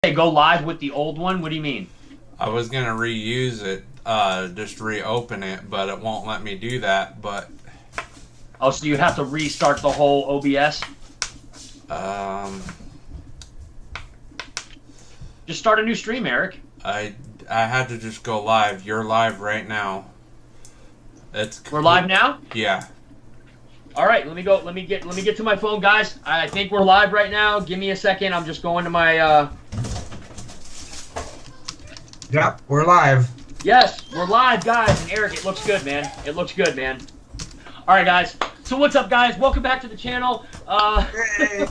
say go live with the old one? What do you mean? I was gonna reuse it, just reopen it, but it won't let me do that. But Oh, so you have to restart the whole OBS? Just start a new stream, Eric. I had to just go live. You're live right now. We're live now? Yeah. All right, let me go. Let me get to my phone, guys. I think we're live right now. Give me a second. I'm just going to my. Yep, we're live. Yes, we're live, guys. And Eric, it looks good, man. It looks good, man. All right, guys. So what's up, guys? Welcome back to the channel. Hey,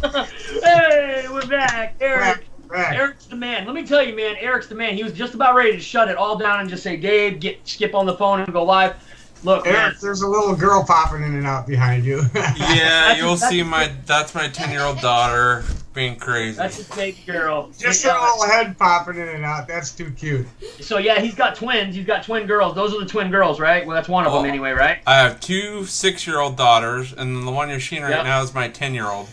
Hey, we're back, Eric. back. Eric's the man. Let me tell you, man. Eric's the man. He was just about ready to shut it all down and just say, "Dave, skip on the phone and go live." Look, man. Eric, there's a little girl popping in and out behind you. Yeah, you'll see that's my 10-year-old daughter being crazy. That's his baby girl. Just a little head popping in and out. That's too cute. So yeah, he's got twins. He's got twin girls. Those are the twin girls, right? Well, that's one of them anyway, right? I have 2 6-year-old daughters, and the one you're seeing right now is my 10-year-old.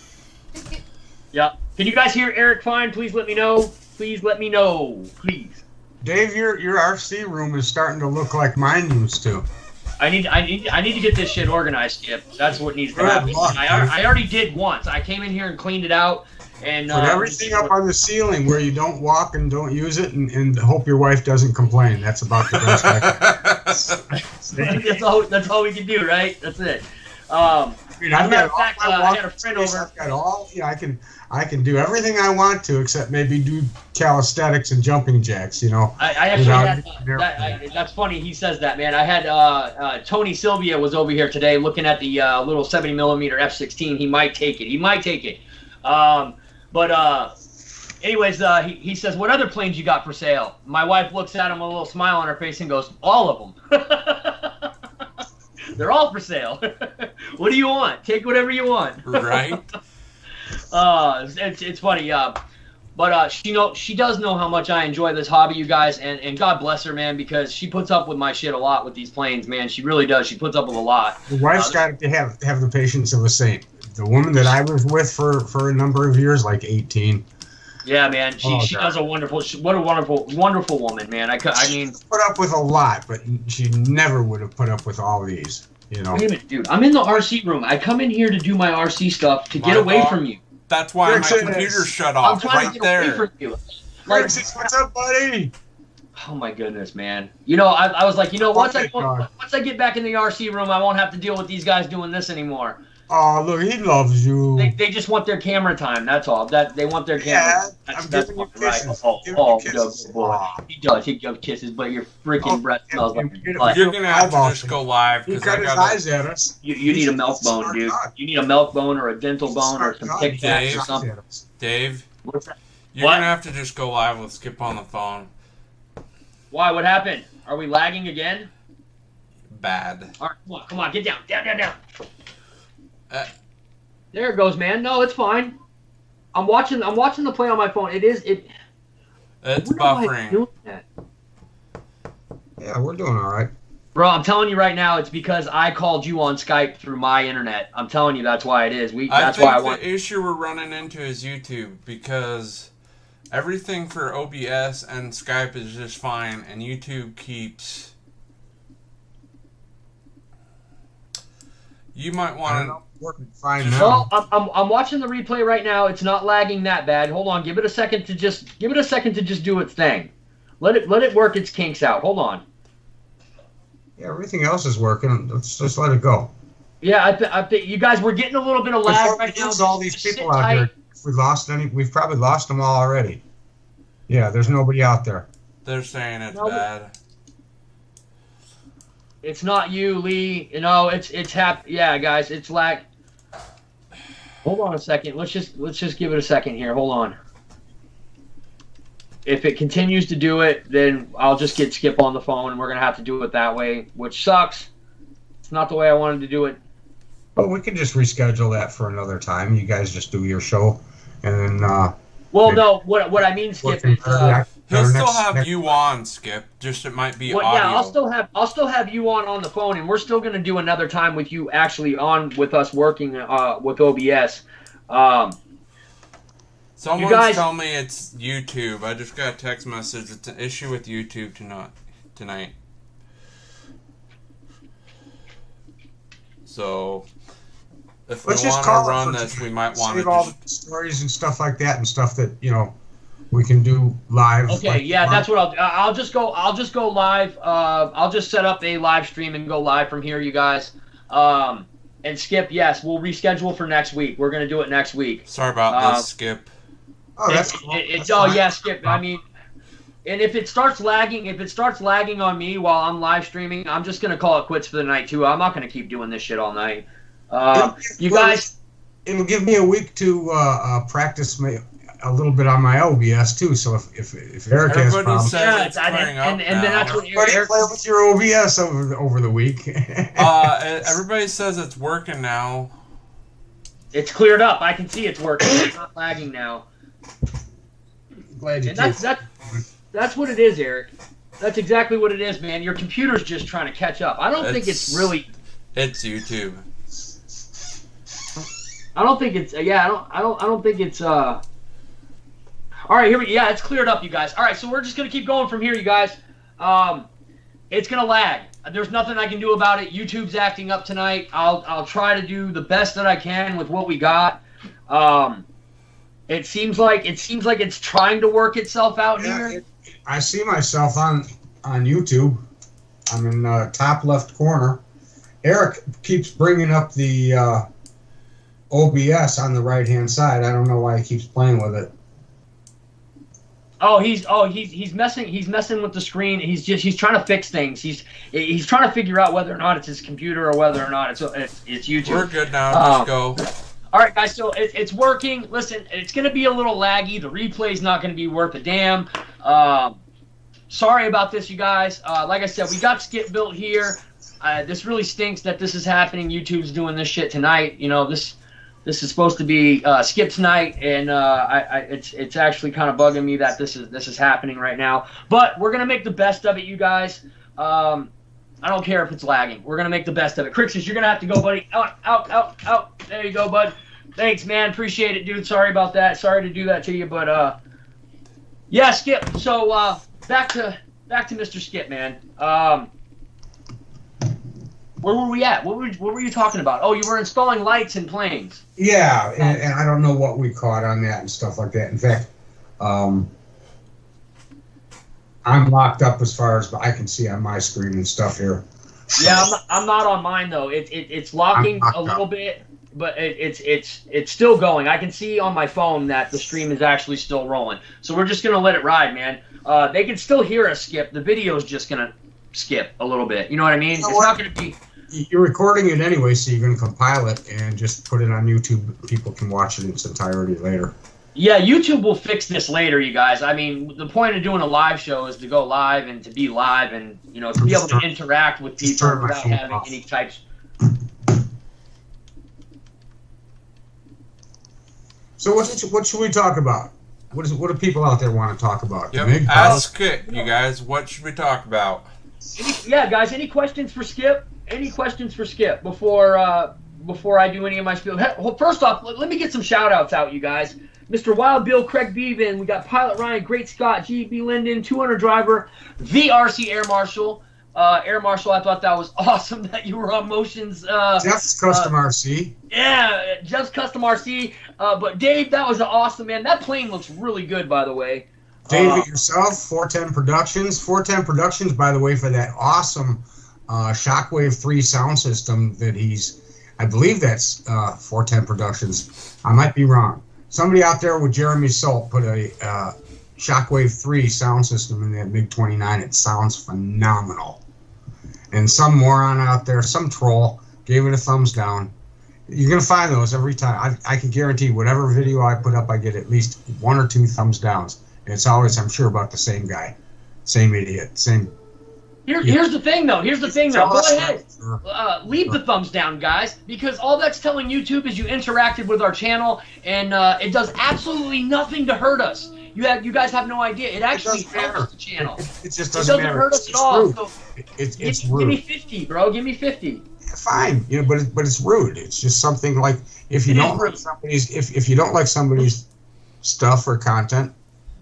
Yeah. Can you guys hear Eric fine? Please let me know. Please let me know. Please. Dave, your RC room is starting to look like mine used to. I need to get this shit organized, Skip. That's what needs to happen. I already did once. I came in here and cleaned it out, and Put everything up on the ceiling where you don't walk and don't use it, and hope your wife doesn't complain. That's about the best I can. that's all we can do, right? That's it. I mean, I've got I had a friend over. I've got all. Yeah, I can do everything I want to, except maybe do calisthenics and jumping jacks. You know. I actually had. That's funny. He says that, man. I had Tony Sylvia was over here today looking at the little 70mm F16. He might take it. He might take it. Anyways, he says, "What other planes you got for sale?" My wife looks at him with a little smile on her face and goes, "All of them." They're all for sale. What do you want? Take whatever you want. Right. It's funny. But she does know how much I enjoy this hobby, you guys, and God bless her, man, because she puts up with my shit a lot with these planes, man. She really does. She puts up with a lot. The wife's got to have the patience of a saint. The woman that I was with for a number of years, like 18. Yeah, man. She does a wonderful. What a wonderful woman, man. I mean, put up with a lot, but she never would have put up with all these. You know. Wait a minute, dude. I'm in the RC room. I come in here to do my RC stuff to get away from you. That's why my computer shut off. I'm trying to get away from you. Like, what's up, buddy? Oh my goodness, man. You know, I was like, you know, once I get back in the RC room, I won't have to deal with these guys doing this anymore. Oh, look, he loves you. They just want their camera time. That's all. They want their camera. Yeah, I'm giving you kisses. Right. Boy. He does. He gives kisses, but your freaking breath smells like. You're gonna have to just go live. He got his eyes at us. You need a milk bone, dude. You need a milk bone or a dental bone or some Tic Tacs or something. Dave, what's that? You're gonna have to just go live with Skip on the phone. Why? What happened? Are we lagging again? Bad. All right, come on, get down. There it goes, man. No, it's fine. I'm watching the play on my phone. It's buffering. Yeah, we're doing all right. Bro, I'm telling you right now, it's because I called you on Skype through my internet. I'm telling you, that's why it is. I think the issue we're running into is YouTube, because everything for OBS and Skype is just fine, and YouTube keeps. You might want to. Working fine now. Well, I'm watching the replay right now. It's not lagging that bad. Hold on, give it a second to just do its thing. Let it work its kinks out. Hold on. Yeah, everything else is working. Let's just let it go. Yeah, I think you guys, we're getting a little bit of lag right now. All these people out there. If we lost any, we've probably lost them all already. Yeah, there's nobody out there. They're saying it's bad. It's not you, Lee. You know, it's yeah, guys, it's lag. Hold on a second. Let's just give it a second here. Hold on. If it continues to do it, then I'll just get Skip on the phone, and we're gonna have to do it that way, which sucks. It's not the way I wanted to do it. But we can just reschedule that for another time. You guys just do your show, and then. Well, no. What I mean, Skip, is he'll still have you on, Skip. Just it might be audio. Yeah, I'll still have you on the phone, and we're still gonna do another time with you actually on with us working with OBS. Someone's telling me it's YouTube. I just got a text message. It's an issue with YouTube tonight. So, if we want to run this, we might want to save all the stories and stuff like that, and stuff that we can do live. Okay, yeah, that's what I'll do. I'll just go live. I'll just set up a live stream and go live from here, you guys. And Skip, yes, we'll reschedule for next week. We're gonna do it next week. Sorry about this, Skip. Oh, that's cool. Yeah, Skip. I mean, and if it starts lagging on me while I'm live streaming, I'm just gonna call it quits for the night too. I'm not gonna keep doing this shit all night. You guys, it'll give me a week to practice a little bit on my OBS too. So if Eric has problems, and then that's what Eric play with your OBS over the week. Everybody says it's working now. It's cleared up. I can see it's working. It's not lagging now. Glad you did. That's what it is, Eric. That's exactly what it is, man. Your computer's just trying to catch up. I don't think it's really. It's YouTube. I don't think it's. Yeah, I don't think it's. All right, yeah, it's cleared up, you guys. All right, so we're just gonna keep going from here, you guys. It's gonna lag. There's nothing I can do about it. YouTube's acting up tonight. I'll try to do the best that I can with what we got. It seems like it's trying to work itself out here. I see myself on YouTube. I'm in the top left corner. Eric keeps bringing up the OBS on the right hand side. I don't know why he keeps playing with it. He's messing with the screen. He's trying to fix things. He's trying to figure out whether or not it's his computer or whether or not it's YouTube. We're good now. Just go. All right, guys. So it's working. Listen, it's going to be a little laggy. The replay's not going to be worth a damn. Sorry about this, you guys. Like I said, we got Skip built here. This really stinks that this is happening. YouTube's doing this shit tonight. This is supposed to be Skip's night, and it's actually kind of bugging me that this is happening right now. But we're gonna make the best of it, you guys. I don't care if it's lagging. We're gonna make the best of it. Crixus, you're gonna have to go, buddy. Out. There you go, bud. Thanks, man. Appreciate it, dude. Sorry about that. Sorry to do that to you, but yeah, Skip. So back to Mr. Skip, man. Where were we at? What were you talking about? Oh, you were installing lights in planes. Yeah, and I don't know what we caught on that and stuff like that. In fact, I'm locked up as far as I can see on my screen and stuff here. Yeah, I'm not on mine though. It's locking a little bit, but it's still going. I can see on my phone that the stream is actually still rolling. So we're just gonna let it ride, man. They can still hear us, Skip. The video's just gonna skip a little bit. You know what I mean? It's not gonna be. You're recording it anyway, so you're going to compile it and just put it on YouTube. People can watch it in its entirety later. Yeah, YouTube will fix this later, you guys. I mean, the point of doing a live show is to go live and to be live and, to be able to interact with people without having any types. So what should we talk about? What do people out there want to talk about? Yep. Ask it, you guys. What should we talk about? Yeah, guys. Any questions for Skip? Any questions for Skip before I do any of my spiel? Well, first off, let me get some shout-outs out, you guys. Mr. Wild Bill, Craig Bevan, we got Pilot Ryan, Great Scott, GB Linden, 200 Driver, the RC Air Marshal. Air Marshal, I thought that was awesome that you were on Motions. Jeff's Custom RC. Yeah, Jeff's Custom RC. But Dave, that was awesome, man. That plane looks really good, by the way. David, yourself, 410 Productions. 410 Productions, by the way, for that awesome Shockwave 3 sound system that I believe that's 410 Productions. I might be wrong. Somebody out there with Jeremy Salt put a Shockwave 3 sound system in that MiG-29. It sounds phenomenal. And some moron out there, some troll, gave it a thumbs down. You're going to find those every time. I can guarantee whatever video I put up, I get at least 1 or 2 thumbs downs. And it's always, I'm sure, about the same guy. Same idiot. Same... Here's the thing, though. Go ahead. Leave the thumbs down, guys, because all that's telling YouTube is you interacted with our channel, and it does absolutely nothing to hurt us. You guys have no idea. It actually helps the channel. It just doesn't matter. Hurt us at all. So it's rude. Give me 50, bro. Give me 50. Fine, but it's rude. It's just something like if you don't like somebody's stuff or content,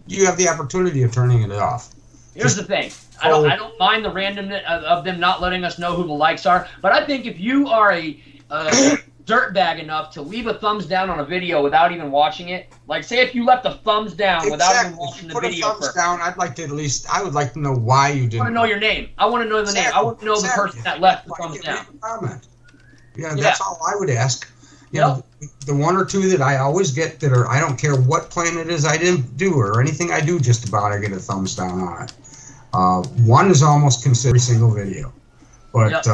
you have the opportunity of turning it off. Here's the thing. I don't mind the randomness of them not letting us know who the likes are, but I think if you are a dirtbag enough to leave a thumbs down on a video without even watching it, like say if you left a thumbs down without even watching the video. Put a thumbs down. I'd like to I would like to know why you didn't. I want to know your name. I want to know the name. I want to know the person that left the thumbs down. Comment. Yeah, that's all I would ask. You know, the one or two that I always get that are, I don't care what plan it is I didn't do or anything I do just about, I get a thumbs down on it. One is almost considered every single video. But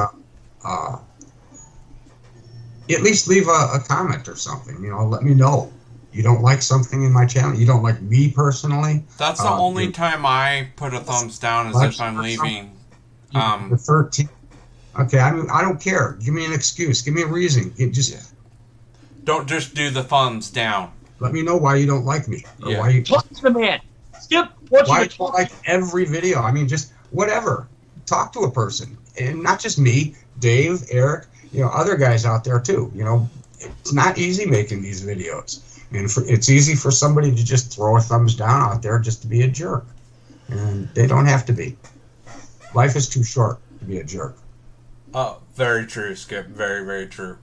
at least leave a comment or something. You know, let me know. You don't like something in my channel. You don't like me personally. That's the only time I put a thumbs down is if I'm leaving. The 13. Okay, I mean, I don't care. Give me an excuse. Give me a reason. Don't just do the thumbs down. Let me know why you don't like me. Or why you talk to the man. Skip. Why you don't like every video? I mean, just whatever. Talk to a person, and not just me. Dave, Eric. You know, other guys out there too. You know, it's not easy making these videos, and it's easy for somebody to just throw a thumbs down out there just to be a jerk, and they don't have to be. Life is too short to be a jerk. Oh, very true, Skip. Very, very true.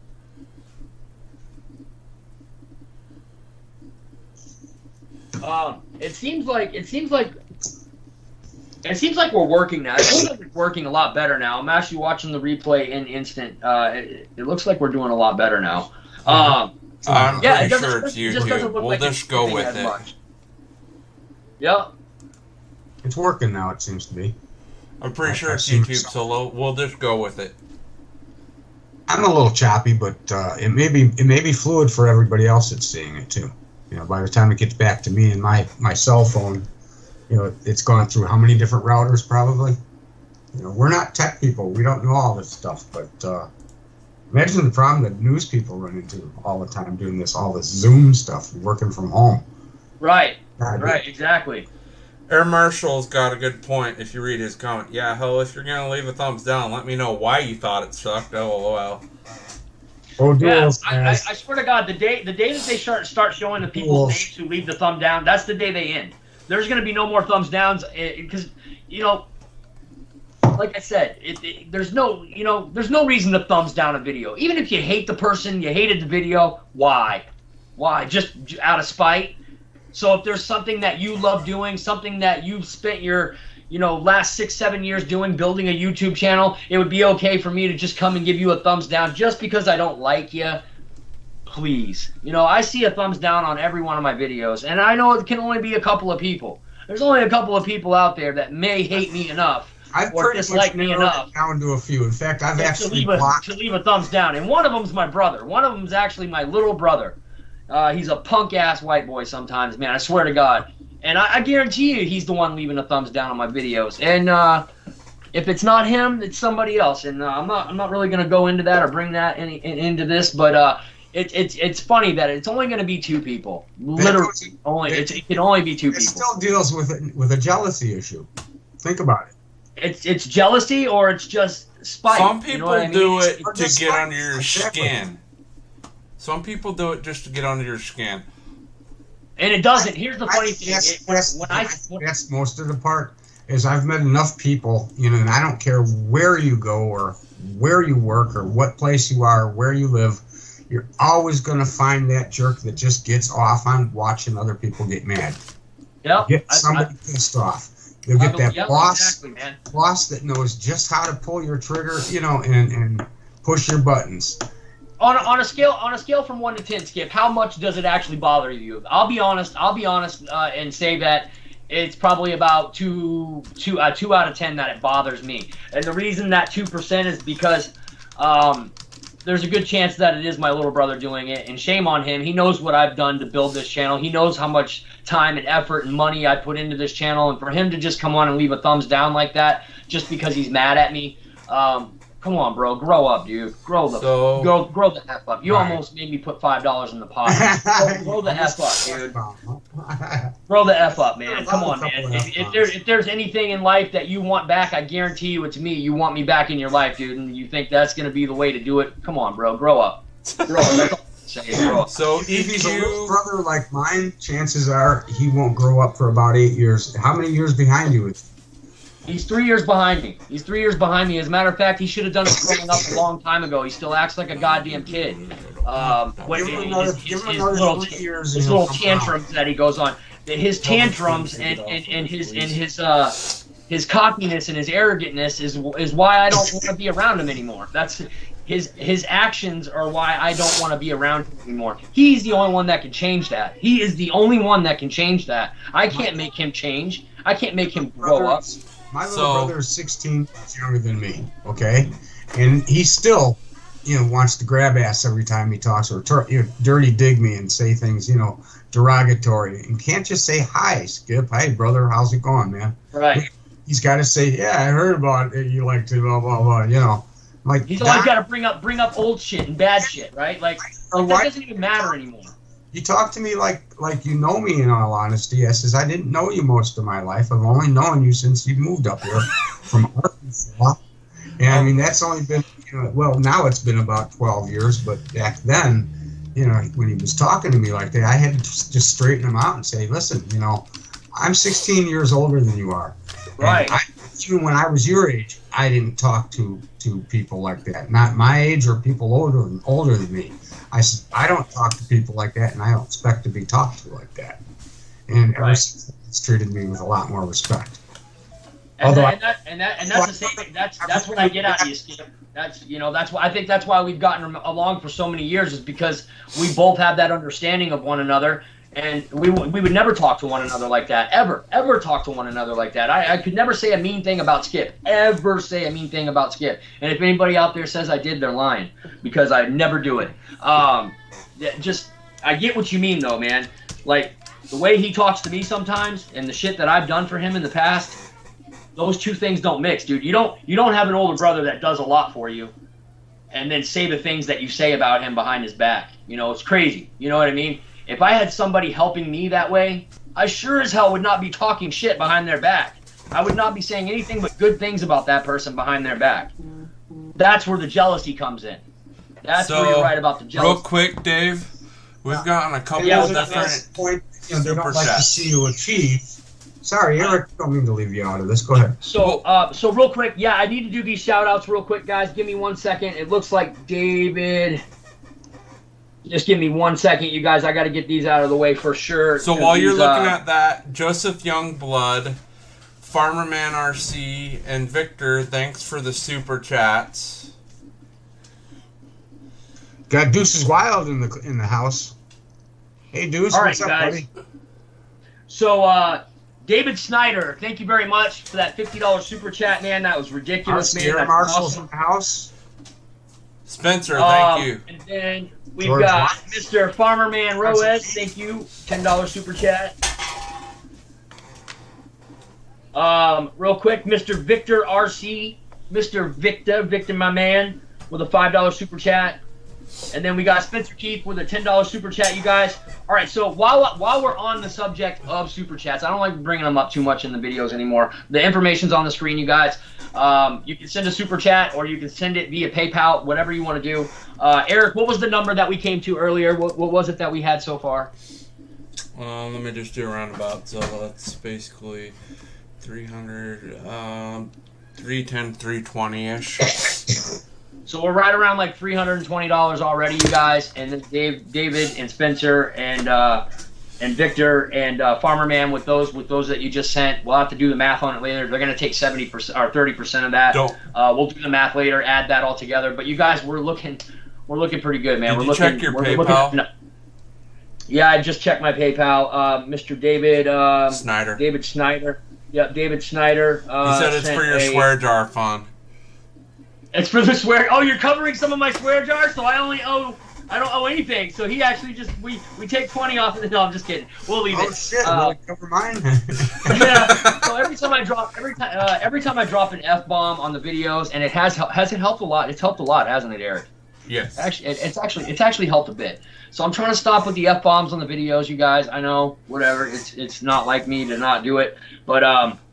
It seems like we're working now. It seems like we're working a lot better now. I'm actually watching the replay in instant. It looks like we're doing a lot better now. I'm pretty sure it's YouTube. We'll just go with it. Much. Yeah. It's working now, it seems to be. I'm pretty sure it's YouTube, so we'll just go with it. I'm a little choppy, but it may be fluid for everybody else that's seeing it too. You know, by the time it gets back to me and my cell phone, you know, it's gone through how many different routers probably? You know, we're not tech people. We don't know all this stuff, but imagine the problem that news people run into all the time doing all this Zoom stuff, working from home. Right. Right, exactly. Air Marshall's got a good point if you read his comment. Yeah, hell, if you're going to leave a thumbs down, let me know why you thought it sucked. LOL. Yeah, I swear to God, the day that they start showing the people's names who leave the thumb down, that's the day they end. There's going to be no more thumbs downs because, you know, like I said, there's no reason to thumbs down a video. Even if you hate the person, you hated the video, why? Why? Just out of spite? So if there's something that you love doing, something that you've spent your, you know, last 6-7 years doing, building a YouTube channel, it would be okay for me to just come and give you a thumbs down just because I don't like you. Please. You know, I see a thumbs down on every one of my videos, and I know it can only be a couple of people. There's only a couple of people out there that may hate me enough or dislike me enough. Down to a few. In fact, I've actually to leave a thumbs down, and one of them's my brother. One of them's actually my little brother. He's a punk-ass white boy sometimes, man. I swear to God. And I guarantee you he's the one leaving a thumbs down on my videos. And if it's not him, it's somebody else. And I'm not really going to go into that or bring that into this, but it's funny that it's only going to be two people. Literally, it can only be two people. It still deals with a jealousy issue. Think about it. It's jealousy or it's just spite. Some people do it to get under your skin. Some people do it just to get under your skin. And it doesn't. Here's the funny thing. That's most of the part. Is I've met enough people, you know, and I don't care where you go or where you work or what place you are, or where you live, you're always going to find that jerk that just gets off on watching other people get mad. Yep. Get somebody pissed off. You'll get that boss that knows just how to pull your trigger, you know, and push your buttons. On a scale from 1 to 10, Skip, how much does it actually bother you? I'll be honest and say that it's probably about 2 out of 10 that it bothers me. And the reason that 2% is because there's a good chance that it is my little brother doing it, and shame on him. He knows what I've done to build this channel. He knows how much time and effort and money I put into this channel, and for him to just come on and leave a thumbs down like that just because he's mad at me, come on, bro. Grow up, dude. Grow the F up. You almost made me put $5 in the pocket. Grow the F up, dude. Grow the F up, man. Come on, man. If there's anything in life that you want back, I guarantee you it's me. You want me back in your life, dude, and you think that's going to be the way to do it. Come on, bro. Grow up. Grow up. That's all I'm say is grow up. So If he's a little EQ, brother like mine, chances are he won't grow up for about 8 years. How many years behind you is He's 3 years behind me. He's 3 years behind me. As a matter of fact, he should have done it growing up a long time ago. He still acts like a goddamn kid. Give him another 3 years. His and he'll little come around. tantrums that he goes on. His tantrums and his cockiness and his arrogantness is why I don't want to be around him anymore. That's his actions are why I don't want to be around him anymore. He's the only one that can change that. He is the only one that can change that. I can't make him change. I can't make him grow up. My little brother is 16 years younger than me, okay? And he still, wants to grab ass every time he talks or dirty dig me and say things, derogatory. And can't just say, hi, Skip. Hi, brother. How's it going, man? Right. He's got to say, yeah, I heard about it. You like to blah, blah, blah, Like, he's always got to bring up old shit and bad shit, right? Like that doesn't even matter anymore. You talk to me like you know me, in all honesty. I says, I didn't know you most of my life. I've only known you since you moved up here from Arkansas. And I mean, that's only been, well, now it's been about 12 years, but back then, when he was talking to me like that, I had to just straighten him out and say, listen, I'm 16 years older than you are. Right. Even when I was your age, I didn't talk to people like that. Not my age or people older than me. I said, I don't talk to people like that, and I don't expect to be talked to like that. And ever since, it's treated me with a lot more respect. And that's the same thing. That's what I get out of you, Skip. That's why I think that's why we've gotten along for so many years, is because we both have that understanding of one another, and we would never talk to one another like that, ever talk to one another like that. I could never say a mean thing about Skip, ever say a mean thing about Skip. And if anybody out there says I did, they're lying, because I never do it. I get what you mean though, man. Like the way he talks to me sometimes, and the shit that I've done for him in the past. Those two things don't mix, dude. You don't have an older brother that does a lot for you and then say the things that you say about him behind his back. It's crazy. You know what I mean? If I had somebody helping me that way, I sure as hell would not be talking shit behind their back. I would not be saying anything but good things about that person behind their back. That's where the jealousy comes in. That's where you're right about the jealousy. Real quick, Dave, we've gotten a couple of different point, they super don't like to chats. see you achieve. Sorry, Eric, don't mean to leave you out of this. Go ahead. So real quick, yeah, I need to do these shout-outs real quick, guys. Give me 1 second. It looks like David. Just give me 1 second, you guys. I got to get these out of the way for sure. So while you're looking at that, Joseph Youngblood, Farmerman RC, and Victor, thanks for the super chats. Got Deuces Wild in the house. Hey, Deuce, All right, what's up, guys. buddy? So, David Snyder, thank you very much for that $50 super chat, man. That was ridiculous, man. Scare That's Marshall's awesome. in the house. Spencer, thank you. And then we've George got Watts. Mr. Farmerman Roez, thank you, $10 super chat. Real quick, Mr. Victor RC, Mr. Victor, my man, with a $5 super chat. And then we got Spencer Keith with a $10 super chat, you guys. All right, so while we're on the subject of super chats, I don't like bringing them up too much in the videos anymore. The information's on the screen, you guys. You can send a super chat, or you can send it via PayPal, whatever you want to do. Eric, what was the number that we came to earlier? What was it that we had so far? Let me just do a roundabout. So that's basically 300, 310, 320-ish. So we're right around like $320 already, you guys. And then David and Spencer and Victor and Farmerman with those that you just sent. We'll have to do the math on it later. They're gonna take 70% or 30% of that. We'll do the math later, add that all together. But you guys, we're looking pretty good, man. Did you check your PayPal? Yeah, I just checked my PayPal. Mr. David Snyder. David Snyder. Yeah, David Snyder. He said it's for your swear jar fund. It's for the swear. Oh, you're covering some of my swear jar, so I don't owe anything. So he actually just we take 20 off. No, I'm just kidding. We'll leave it. Oh shit! Really cover mine. Yeah. So every time I drop an F-bomb on the videos, and it has it helped a lot. It's helped a lot, hasn't it, Eric? Yes. Actually, it's actually helped a bit. So I'm trying to stop with the F-bombs on the videos, you guys. I know, whatever. It's not like me to not do it. But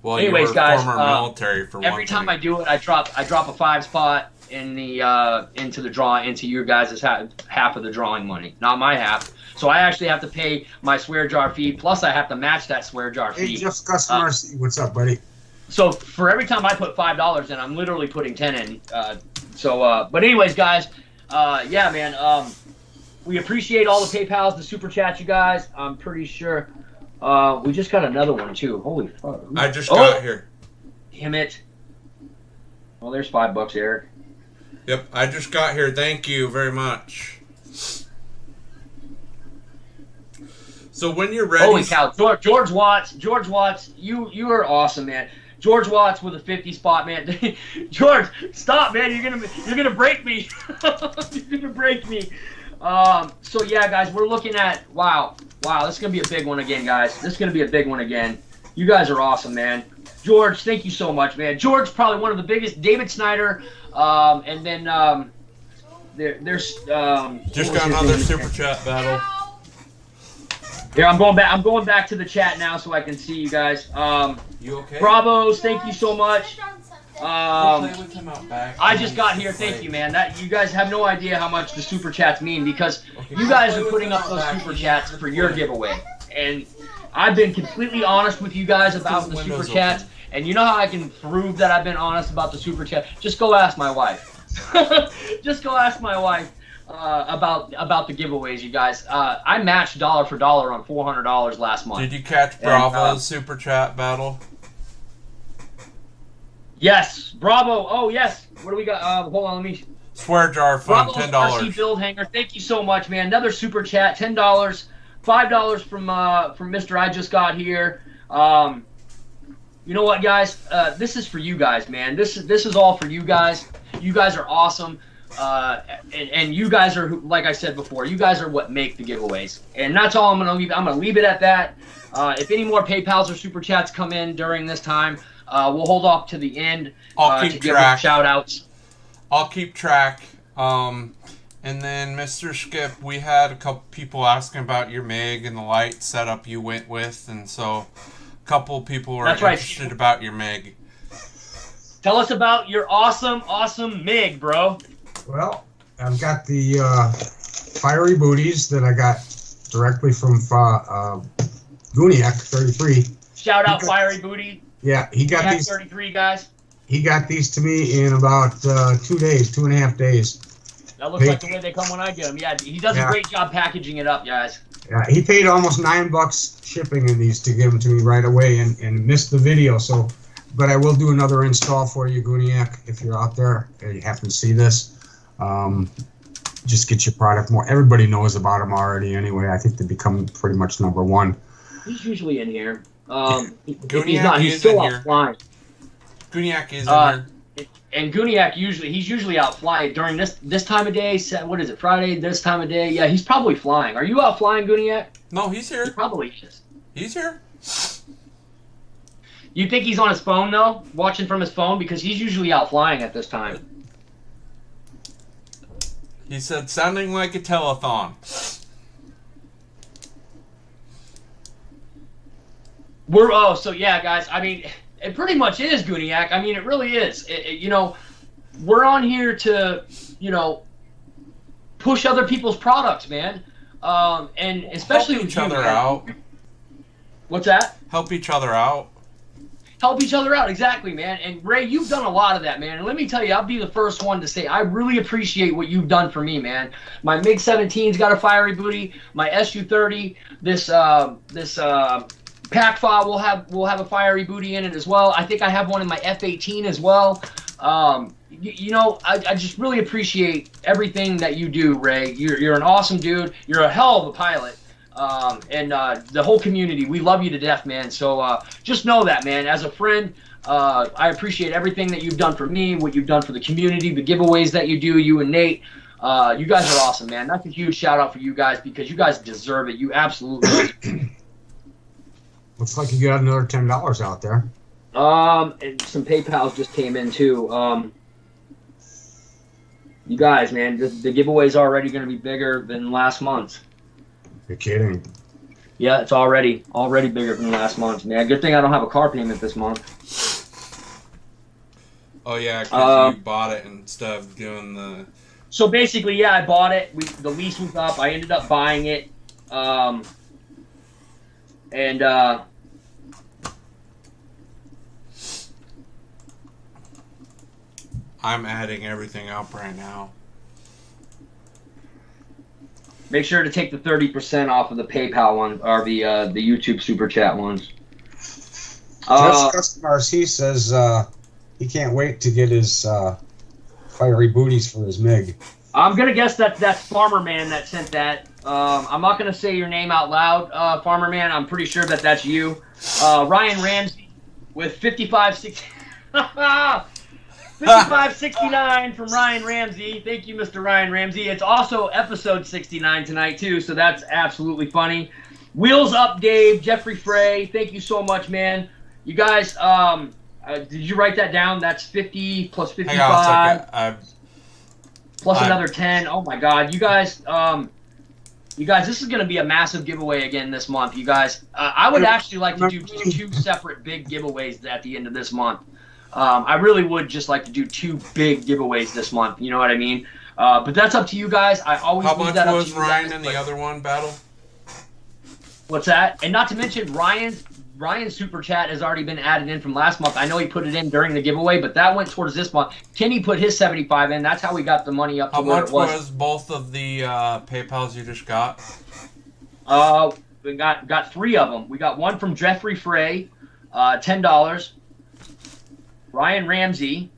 well, anyways, you were guys, former military for every time I do it, I drop a 5 spot in the into the draw into your guys' half of the drawing money, not my half. So I actually have to pay my swear jar fee, plus I have to match that swear jar fee. Hey, Jeff's customer, what's up, buddy? So for every time I put $5 in, I'm literally putting 10 in. But anyways, guys, yeah, man, we appreciate all the PayPals, the super chats, you guys. I'm pretty sure we just got another one too. Holy fuck! I just got here. Damn it! Well, there's $5, Eric. Yep, I just got here. Thank you very much. So when you're ready, holy cow, George Watts, you are awesome, man. George Watts with a 50 spot, man. George, stop, man. You're gonna break me. You're gonna break me. So yeah, guys, we're looking at wow. This is gonna be a big one again, guys. This is gonna be a big one again. You guys are awesome, man. George, thank you so much, man. George, probably one of the biggest. David Snyder, and then there's just got another super chat battle. Here, I'm going back to the chat now so I can see you guys. You okay? Bravos, thank you so much. Play with him out back. I just got here. Thank you, man. You guys have no idea how much the super chats mean because you guys are putting up those super chats for your giveaway, and I've been completely honest with you guys about the super chats. And you know how I can prove that I've been honest about the super chat? Just go ask my wife. Just go ask my wife. About the giveaways, you guys. I matched dollar for dollar on $400 last month. Did you catch Bravo's super chat battle? Yes, Bravo. Oh yes. What do we got? Hold on, let me. Swear jar fund, $10. RC Build Hanger. Thank you so much, man. Another super chat, $10, $5 from Mr. I just got here. You know what, guys? This is for you guys, man. This is all for you guys. You guys are awesome. And you guys are, like I said before, you guys are what make the giveaways, and that's all I'm gonna leave. I'm gonna leave it at that. If any more PayPal's or super chats come in during this time, we'll hold off to the end I'll keep track. Shout outs. I'll keep track. And then Mr. Skip, we had a couple people asking about your MIG and the light setup you went with, and so a couple people were interested about your MIG. Tell us about your awesome MIG, bro. Well, I've got the fiery booties that I got directly from Guniac 33. Shout out Fiery Booty. Yeah, he got Guniac these 33 guys. He got these to me in about 2.5 days. That looks like the way they come when I get them. Yeah, he does a great job packaging it up, guys. Yeah, he paid almost $9 shipping in these to give them to me right away, and missed the video. So, but I will do another install for you, Guniac, if you're out there and you happen to see this. Just get your product more. Everybody knows about them already anyway. I think they become pretty much number one. He's usually in here. Guniac he's not. He's still out flying. Guniac is in here. And Guniac he's usually out flying during this time of day. What is it? Friday. This time of day. Yeah, he's probably flying. Are you out flying, Guniac? No, he's here. He probably is. He's here. You think he's on his phone though, watching from his phone, because he's usually out flying at this time. He said, sounding like a telethon. So yeah, guys. I mean, it pretty much is, Guniac. I mean, it really is. You know, we're on here to, push other people's products, man. And especially help each other out. What's that? Help each other out. Help each other out, exactly, man. And Ray, you've done a lot of that, man. And let me tell you, I'll be the first one to say I really appreciate what you've done for me, man. My MiG-17's got a fiery booty. My Su-30, this PAC-FA will have a fiery booty in it as well. I think I have one in my F-18 as well. I just really appreciate everything that you do, Ray. You're an awesome dude. You're a hell of a pilot. And the whole community, we love you to death, man. So just know that, man. As a friend, I appreciate everything that you've done for me, what you've done for the community, the giveaways that you do, you and Nate. You guys are awesome, man. That's a huge shout out for you guys because you guys deserve it. You absolutely. Looks like you got another $10 out there. And some PayPals just came in too. You guys, man, the giveaway's already going to be bigger than last month's. You're kidding. Yeah, it's already bigger than last month, man. Good thing I don't have a car payment this month. Oh yeah, because you bought it instead of doing the. So basically, yeah, I bought it. The lease was up. I ended up buying it, and I'm adding everything up right now. Make sure to take the 30% off of the PayPal one or the YouTube Super Chat ones. Just Customer RC says he can't wait to get his fiery booties for his MiG. I'm gonna guess that's Farmer Man that sent that. I'm not gonna say your name out loud, Farmer Man. I'm pretty sure that's you. Ryan Ramsey with 5569 from Ryan Ramsey. Thank you, Mr. Ryan Ramsey. It's also episode 69 tonight too, so that's absolutely funny. Wheels Up Dave, Jeffrey Frey. Thank you so much, man. You guys, did you write that down? That's 50 plus 55. Hang on a second. Plus another 10. Oh my God, you guys, this is going to be a massive giveaway again this month. You guys, I would actually like to do two separate big giveaways at the end of this month. I really would just like to do two big giveaways this month. You know what I mean? But that's up to you guys. I always How much was Ryan in the other one, Battle? What's that? And not to mention Ryan's super chat has already been added in from last month. I know he put it in during the giveaway, but that went towards this month. Kenny put his 75 in. That's how we got the money up to where it was. How much was both of the PayPals you just got? We got 3 of them. We got one from Jeffrey Frey, $10. Ryan Ramsey,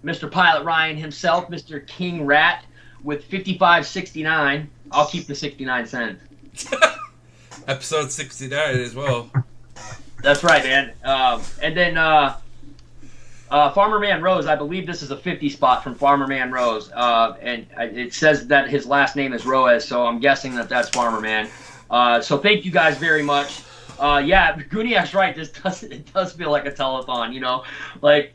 Mr. Pilot Ryan himself, Mr. King Rat with 55.69. I'll keep the 69 cents. Episode 69 as well. That's right, man. And then Farmer Man Rose, I believe this is a 50 spot from Farmer Man Rose. And it says that his last name is Roez, so I'm guessing that's Farmer Man. So thank you guys very much. Yeah, Guniak's right. It does feel like a telethon, you know? Like,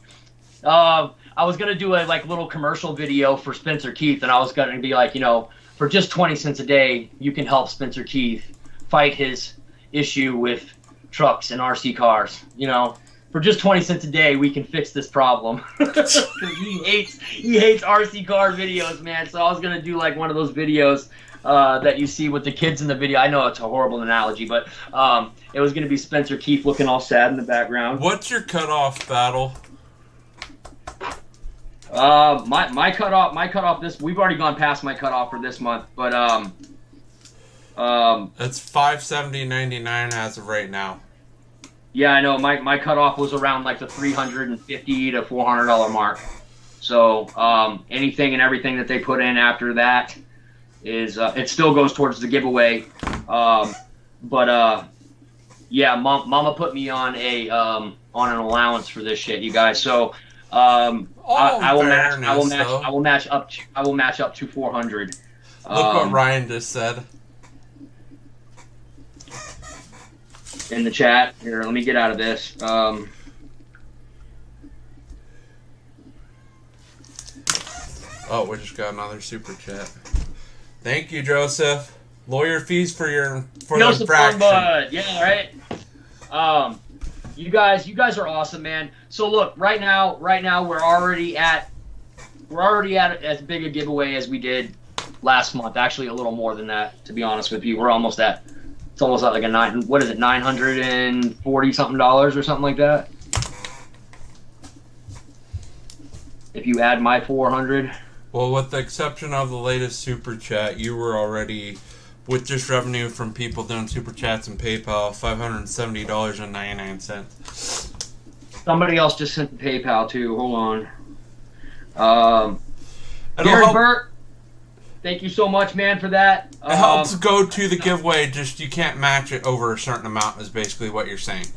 I was going to do a little commercial video for Spencer Keith, and I was going to be like, you know, for just 20 cents a day, you can help Spencer Keith fight his issue with trucks and RC cars. You know, for just 20 cents a day, we can fix this problem. he hates RC car videos, man. So I was gonna do like one of those videos that you see with the kids in the video. I know it's a horrible analogy, but it was gonna be Spencer Keith looking all sad in the background. What's your cutoff, Battle? My cutoff this, we've already gone past my cutoff for this month, but it's $570.99 as of right now. Yeah, I know. My cutoff was around like the $350 to $400 mark. So anything and everything that they put in after that is it still goes towards the giveaway. But yeah, Mama put me on an allowance for this shit, you guys. So I will match up to 400. Look what Ryan just said. In the chat here, let me get out of this. Oh, we just got another super chat. Thank you, Joseph. Lawyer fees for the infraction. Yeah, right. You guys are awesome, man. So look, right now we're already at as big a giveaway as we did last month. Actually, a little more than that, to be honest with you. It's almost like $940 something or something like that. If you add my 400. Well, with the exception of the latest super chat, you were already, with just revenue from people doing super chats and PayPal, $570.99. Somebody else just sent the PayPal too. Hold on. Gary Burt. Thank you so much, man, for that. It helps go to the giveaway. Just you can't match it over a certain amount. Is basically what you're saying.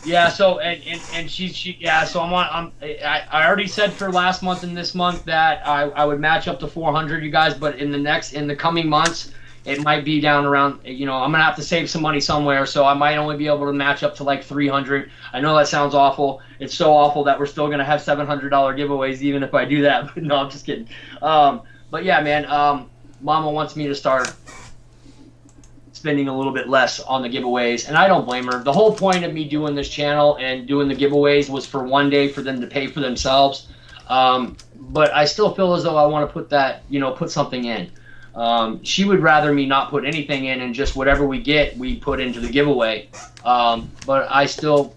Yeah. So and she yeah. So I already said for last month and this month that I would match up to 400, you guys. But in the coming months, it might be down around, I'm going to have to save some money somewhere, so I might only be able to match up to like 300. I know that sounds awful. It's so awful that we're still going to have $700 giveaways even if I do that. But no, I'm just kidding. But yeah, man, Mama wants me to start spending a little bit less on the giveaways, and I don't blame her. The whole point of me doing this channel and doing the giveaways was for one day for them to pay for themselves. But I still feel as though I want to put that, put something in. She would rather me not put anything in and just whatever we get, we put into the giveaway. But I still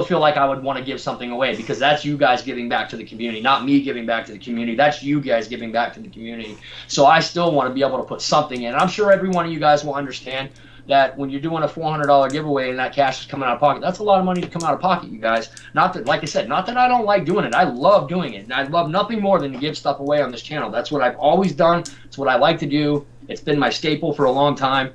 feel like I would want to give something away because that's you guys giving back to the community, not me giving back to the community. That's you guys giving back to the community. So I still want to be able to put something in. And I'm sure every one of you guys will understand that when you're doing a $400 giveaway and that cash is coming out of pocket, that's a lot of money to come out of pocket, you guys. Not that, like I said, not that I don't like doing it. I love doing it. And I love nothing more than to give stuff away on this channel. That's what I've always done. It's what I like to do. It's been my staple for a long time.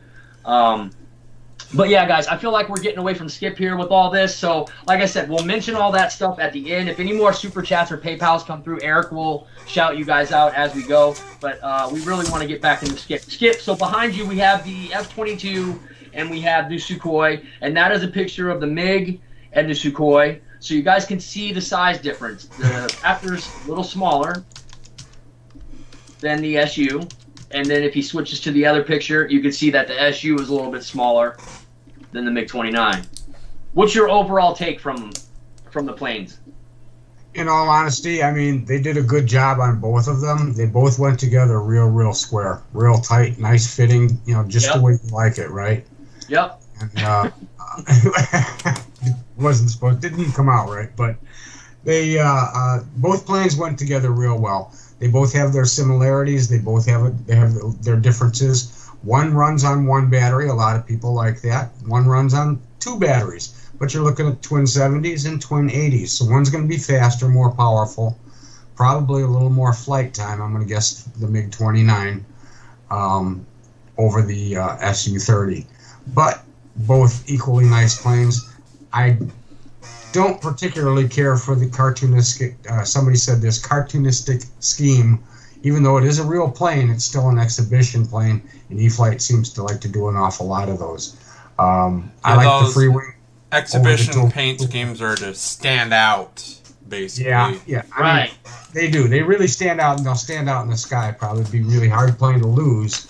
But yeah, guys, I feel like we're getting away from Skip here with all this. So, like I said, we'll mention all that stuff at the end. If any more Super Chats or PayPals come through, Eric will shout you guys out as we go. But we really want to get back into Skip. Skip, so behind you we have the F-22 and we have the Sukhoi. And that is a picture of the MiG and the Sukhoi. So you guys can see the size difference. The Raptor's a little smaller than the SU. And then if he switches to the other picture, you can see that the SU is a little bit smaller than the MiG-29. What's your overall take from the planes? In all honesty, I mean, they did a good job on both of them. They both went together real square, real tight, nice fitting, just the way you like it, right? Yep. And didn't come out right, but they both planes went together real well. They both have their similarities. They have their differences. One runs on one battery. A lot of people like that. One runs on two batteries. But you're looking at twin 70s and twin 80s. So one's going to be faster, more powerful, probably a little more flight time. I'm going to guess the MiG-29 over the Su-30. But both equally nice planes. I don't particularly care for the cartoonistic, somebody said this, cartoonistic scheme. Even though it is a real plane, it's still an exhibition plane, and E-flite seems to like to do an awful lot of those. I like the free wing. Exhibition paint schemes are to stand out, basically. Yeah. I mean, they do. They really stand out, and they'll stand out in the sky. Probably be really hard plane to lose.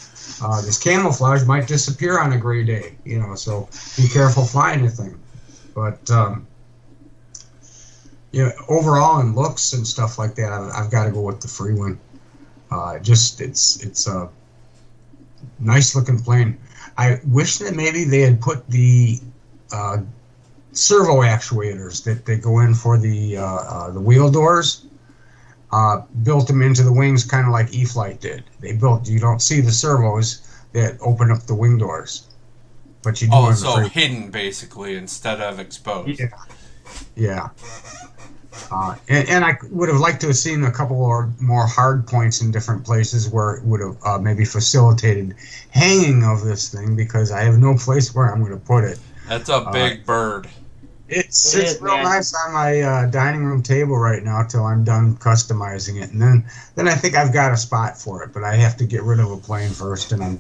This camouflage might disappear on a gray day, so be careful flying the thing. But overall in looks and stuff like that, I've got to go with the free wing. It's a nice looking plane. I wish that maybe they had put the servo actuators that they go in for the wheel doors, built them into the wings, kind of like E-flite did. You don't see the servos that open up the wing doors, but you do. Oh, so hidden basically instead of exposed. Yeah. And I would have liked to have seen a couple or more hard points in different places where it would have maybe facilitated hanging of this thing, because I have no place where I'm going to put it. That's a big bird. It sits real nice on my dining room table right now till I'm done customizing it. And then I think I've got a spot for it, but I have to get rid of a plane first, and I'm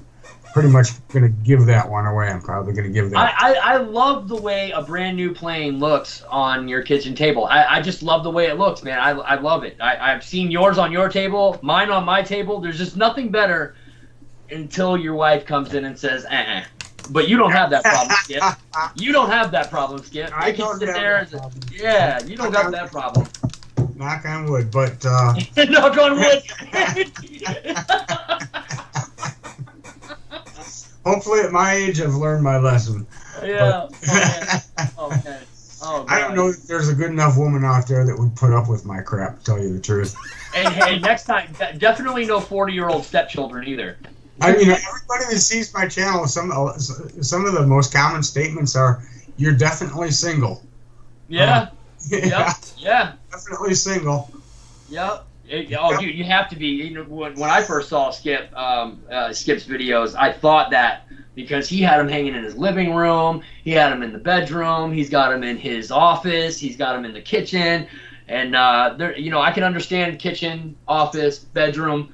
pretty much going to give that one away. I'm probably going to give that. I love the way a brand new plane looks on your kitchen table. I just love the way it looks, man. I love it. I've seen yours on your table, mine on my table. There's just nothing better until your wife comes in and says, But you don't have that problem, Skip. You don't have that problem, Skip. I don't sit there. Yeah, you don't have that problem. Knock on wood, but... Knock on wood! Hopefully at my age I've learned my lesson. Yeah. Okay. Oh, I don't know if there's a good enough woman out there that would put up with my crap, to tell you the truth. Hey, next time, definitely no 40-year-old stepchildren either. I mean, everybody that sees my channel, some of the most common statements are, "You're definitely single." Yeah. Yeah. Definitely single. Yep. Dude, you have to be. When I first saw Skip's videos, I thought that because he had them hanging in his living room, he had them in the bedroom, he's got them in his office, he's got them in the kitchen, and I can understand kitchen, office, bedroom,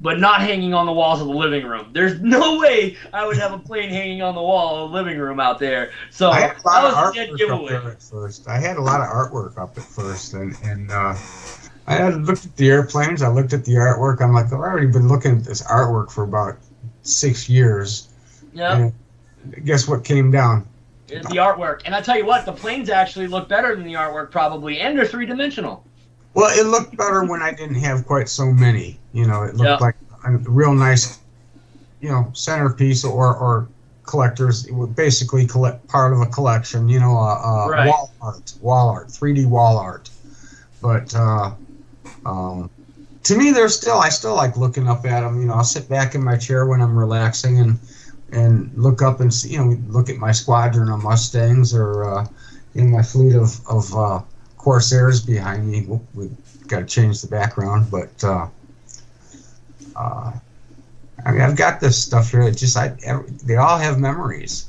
but not hanging on the walls of the living room. There's no way I would have a plane hanging on the wall of the living room out there. So I had a lot of was a dead artwork up giveaway. there at first. I had a lot of artwork up at first, and I had looked at the airplanes. I looked at the artwork. I'm like, I've already been looking at this artwork for about 6 years. Yeah. Guess what came down? It's the artwork. And I tell you what, the planes actually look better than the artwork probably, and they're three-dimensional. Well, it looked better when I didn't have quite so many. You know, it looked like a real nice, centerpiece or collectors. It would basically collect part of a collection. Right. wall art, 3D wall art. But to me, I still like looking up at them. I'll sit back in my chair when I'm relaxing and look up and see, look at my squadron of Mustangs or my fleet of Corsairs behind me. We've got to change the background, but I've got this stuff here. They all have memories.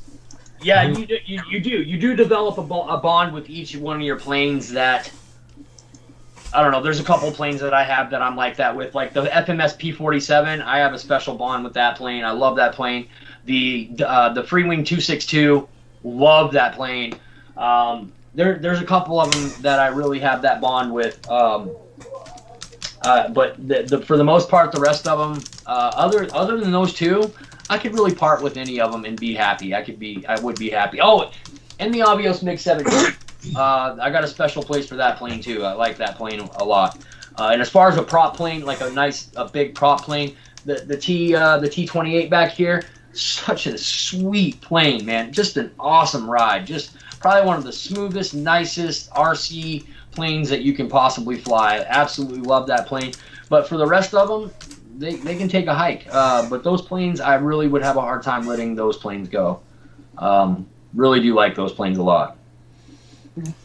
Yeah, you do. You do develop a bond with each one of your planes that, I don't know, there's a couple planes that I have that I'm like that with. Like the FMS P-47, I have a special bond with that plane. I love that plane. The Freewing 262, love that plane. There's a couple of them that I really have that bond with. But for the most part, the rest of them, other than those two, I could really part with any of them and be happy. I would be happy. Oh, and the Avios MiG-17. I got a special place for that plane too. I like that plane a lot. And as far as a prop plane, like a big prop plane, the T-28 back here, such a sweet plane, man. Just an awesome ride. Just probably one of the smoothest, nicest RC planes that you can possibly fly. I absolutely love that plane. But for the rest of them, they can take a hike. But those planes, I really would have a hard time letting those planes go. Really do like those planes a lot.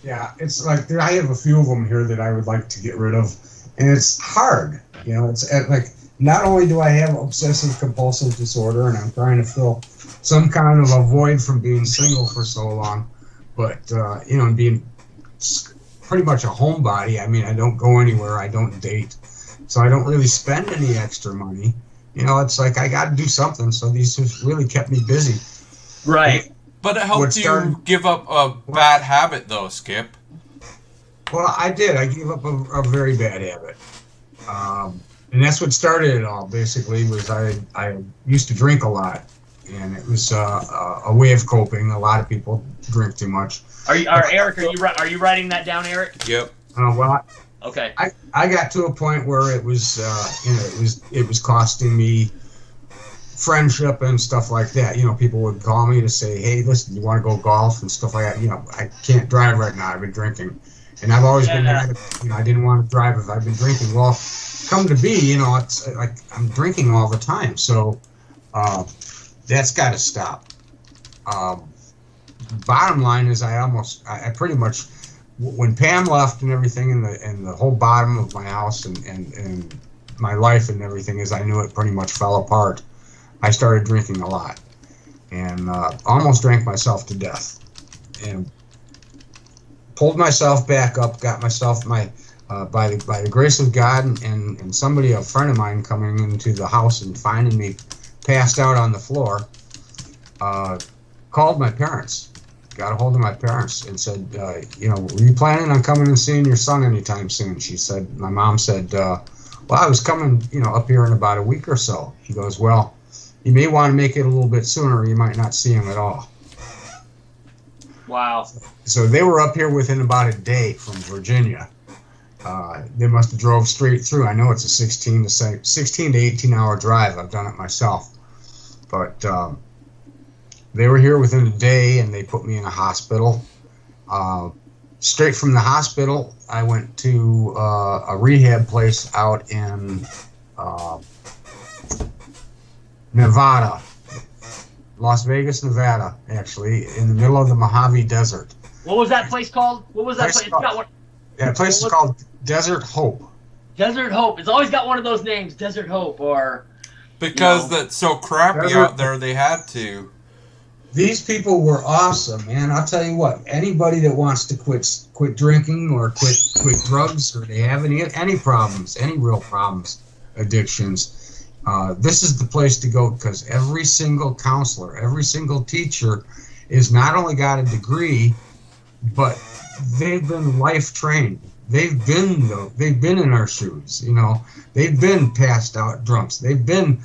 Yeah, it's like I have a few of them here that I would like to get rid of, and it's hard. It's like, not only do I have obsessive compulsive disorder, and I'm trying to fill some kind of a void from being single for so long, but and being pretty much a homebody. I mean, I don't go anywhere, I don't date, so I don't really spend any extra money. It's like I got to do something. So these have really kept me busy. Right. But it helped you give up a bad habit, though, Skip. Well, I did. I gave up a very bad habit. And that's what started it all, basically, was I used to drink a lot. And it was a way of coping. A lot of people drink too much. Eric, are you writing that down, Eric? Yep. Okay. I got to a point where it was it was costing me friendship and stuff like that. People would call me to say, "Hey, listen, you want to go golf?" and stuff like that. I can't drive right now. I've been drinking, and I've always been I didn't want to drive if I've been drinking. Well, come to be, it's like I'm drinking all the time, so that's got to stop. Bottom line is, I pretty much, when Pam left and everything, and the whole bottom of my house and my life and everything, I knew it pretty much fell apart. I started drinking a lot, and almost drank myself to death, and pulled myself back up, got myself by the grace of God and somebody, a friend of mine, coming into the house and finding me passed out on the floor, called my parents, got a hold of my parents and said, were you planning on coming and seeing your son anytime soon? My mom said, well, I was coming, up here in about a week or so. He goes, well, you may want to make it a little bit sooner, or you might not see him at all. Wow. So they were up here within about a day from Virginia. They must have drove straight through. I know it's a 16 to 18 hour drive. I've done it myself. But they were here within a day, and they put me in a hospital. Straight from the hospital, I went to a rehab place out in Nevada, Las Vegas, Nevada, actually, in the middle of the Mojave Desert. What was that place called? What was that place? That place is called Desert Hope. Desert Hope. It's always got one of those names, Desert Hope, or... Because that's so crappy out there, they had to. These people were awesome, man. I'll tell you what. Anybody that wants to quit drinking or quit drugs, or they have any problems, any real problems, addictions, this is the place to go, because every single counselor, every single teacher is not only got a degree, but they've been life trained. They've been in our shoes, you know. They've been passed out drunks. They've been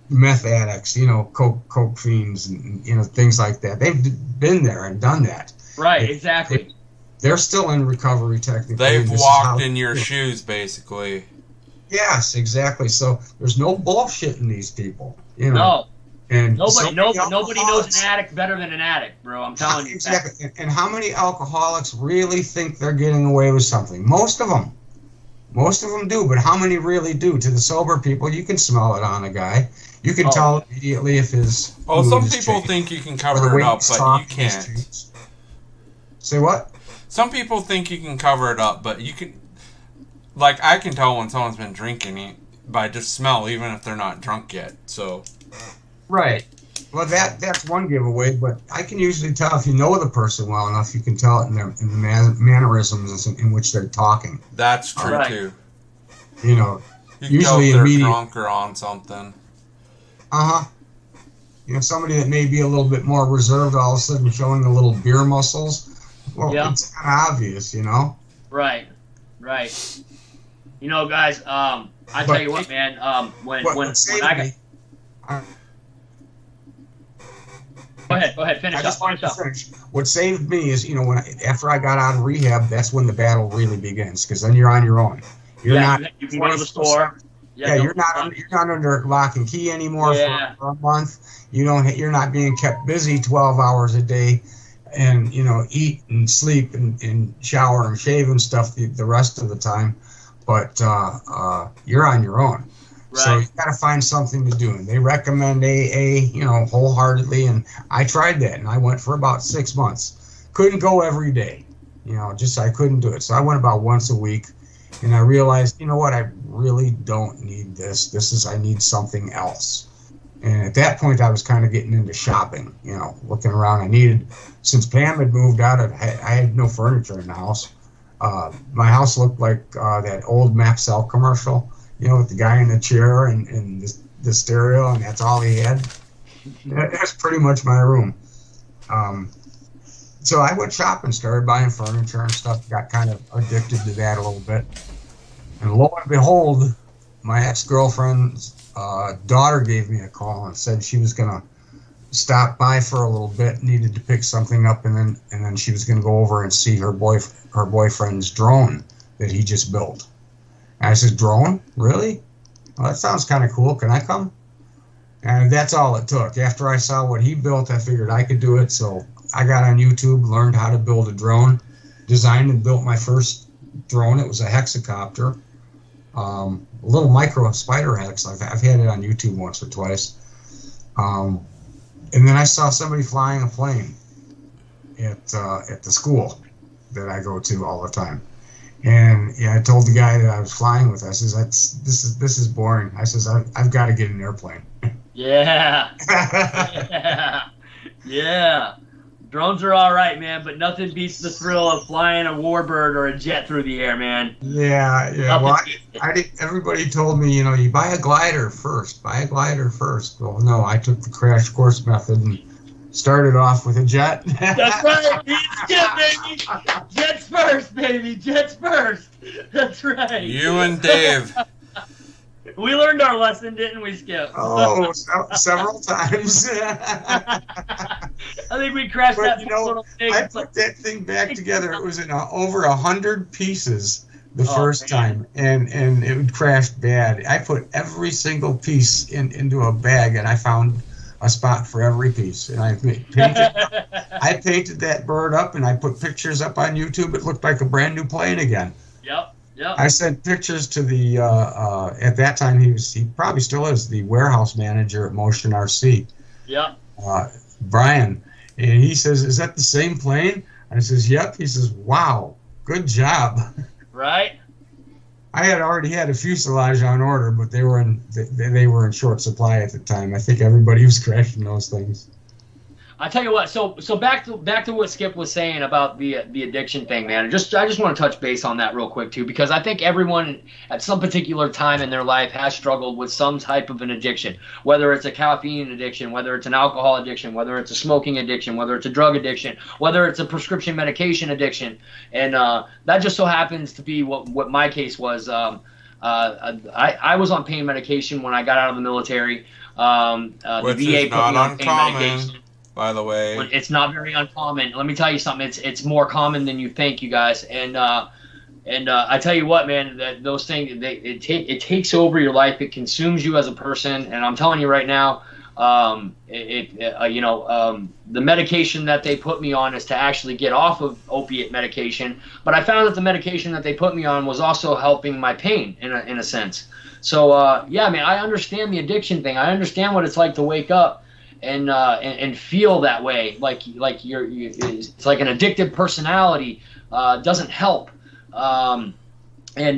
meth addicts, you know, coke fiends, and you know, things like that. They've been there and done that. Right, exactly. They're still in recovery technically. They've walked in your shoes, basically. Yes, exactly. So there's no bullshit in these people, you know. No. And nobody knows an addict better than an addict, bro. I'm telling you. Exactly. And how many alcoholics really think they're getting away with something? Most of them do, but how many really do? To the sober people, you can smell it on a guy. You can tell immediately if his. Oh, some people think you can cover it up, but you can't. Say what? Some people think you can cover it up, but you can. Like, I can tell when someone's been drinking by just smell, even if they're not drunk yet. So. Right. Well, that's one giveaway, but I can usually tell if you know the person well enough. You can tell it in the mannerisms in which they're talking. That's true too. You know, you can usually tell if they're drunk or on something. You know, somebody that may be a little bit more reserved, all of a sudden showing the little beer muscles. Well, it's kind of obvious, you know. Right. You know, guys. I tell you what, man. When I got. Go ahead, finish up. What saved me is, you know, after I got out of rehab, that's when the battle really begins, because then you're on your own. You can go to the store. You're not under lock and key anymore for a month. You're not being kept busy 12 hours a day, and you know, eat and sleep and shower and shave and stuff the rest of the time. But you're on your own. Right. So you got to find something to do, and they recommend AA, you know, wholeheartedly. And I tried that, and I went for about 6 months. Couldn't go every day, you know, I couldn't do it. So I went about once a week, and I realized, you know what, I really don't need this. I need something else. And at that point, I was kind of getting into shopping, you know, looking around. Since Pam had moved out, I had no furniture in the house. My house looked like that old Maxell commercial. You know, with the guy in the chair and the stereo, and that's all he had. That's pretty much my room. So I went shopping, started buying furniture and stuff, got kind of addicted to that a little bit. And lo and behold, my ex-girlfriend's daughter gave me a call and said she was going to stop by for a little bit, needed to pick something up, and then she was going to go over and see her boyfriend's drone that he just built. And I said, drone? Really? Well, that sounds kind of cool. Can I come? And that's all it took. After I saw what he built, I figured I could do it. So I got on YouTube, learned how to build a drone, designed and built my first drone. It was a hexacopter, a little micro spider hex. I've had it on YouTube once or twice. And then I saw somebody flying a plane at the school that I go to all the time. And I told the guy that I was flying with, I says, this is boring. I says, I've got to get an airplane. Yeah. Yeah. Drones are all right, man, but nothing beats the thrill of flying a warbird or a jet through the air, man. Yeah. Well, everybody told me, you know, you buy a glider first. Well, no, I took the crash course method and started off with a jet. That's right. Jet, baby. Jets first, baby. Jets first. That's right. You and Dave. We learned our lesson, didn't we, Skip? Oh, several times. I think we crashed that little thing. I put that thing back together. It was in over 100 pieces the first time, and it would crash bad. I put every single piece into a bag, and I found a spot for every piece, and I painted that bird up, and I put pictures up on YouTube. It looked like a brand new plane again. Yep. I sent pictures to the at that time he probably still is the warehouse manager at Motion RC. Yep. Brian, and he says, "Is that the same plane?" I says, "Yep." He says, "Wow, good job." Right. I had already had a fuselage on order, but they were in short supply at the time. I think everybody was crashing those things. I tell you what. So back to what Skip was saying about the addiction thing, man. I just want to touch base on that real quick too, because I think everyone at some particular time in their life has struggled with some type of an addiction, whether it's a caffeine addiction, whether it's an alcohol addiction, whether it's a smoking addiction, whether it's a drug addiction, whether it's a prescription medication addiction, and that just so happens to be what my case was. I was on pain medication when I got out of the military. Which the VA is not put me on pain uncommon, medication. by the way. It's not very uncommon. Let me tell you something. It's more common than you think, you guys. And I tell you what, man, that those things it takes over your life. It consumes you as a person. And I'm telling you right now, the medication that they put me on is to actually get off of opiate medication. But I found that the medication that they put me on was also helping my pain in a sense. So yeah, man, I understand the addiction thing. I understand what it's like to wake up and feel that way, like it's like an addictive personality. Doesn't help. And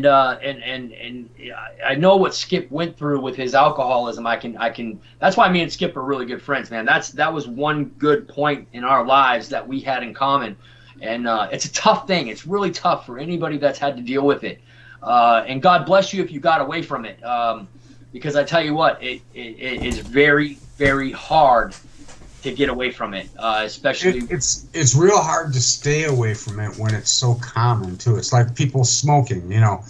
I know what Skip went through with his alcoholism. I can. That's why me and Skip are really good friends, man. That was one good point in our lives that we had in common. And it's a tough thing. It's really tough for anybody that's had to deal with it. And God bless you if you got away from it. Because I tell you what, it is very, very hard to get away from it, especially. It's real hard to stay away from it when it's so common too. It's like people smoking, In all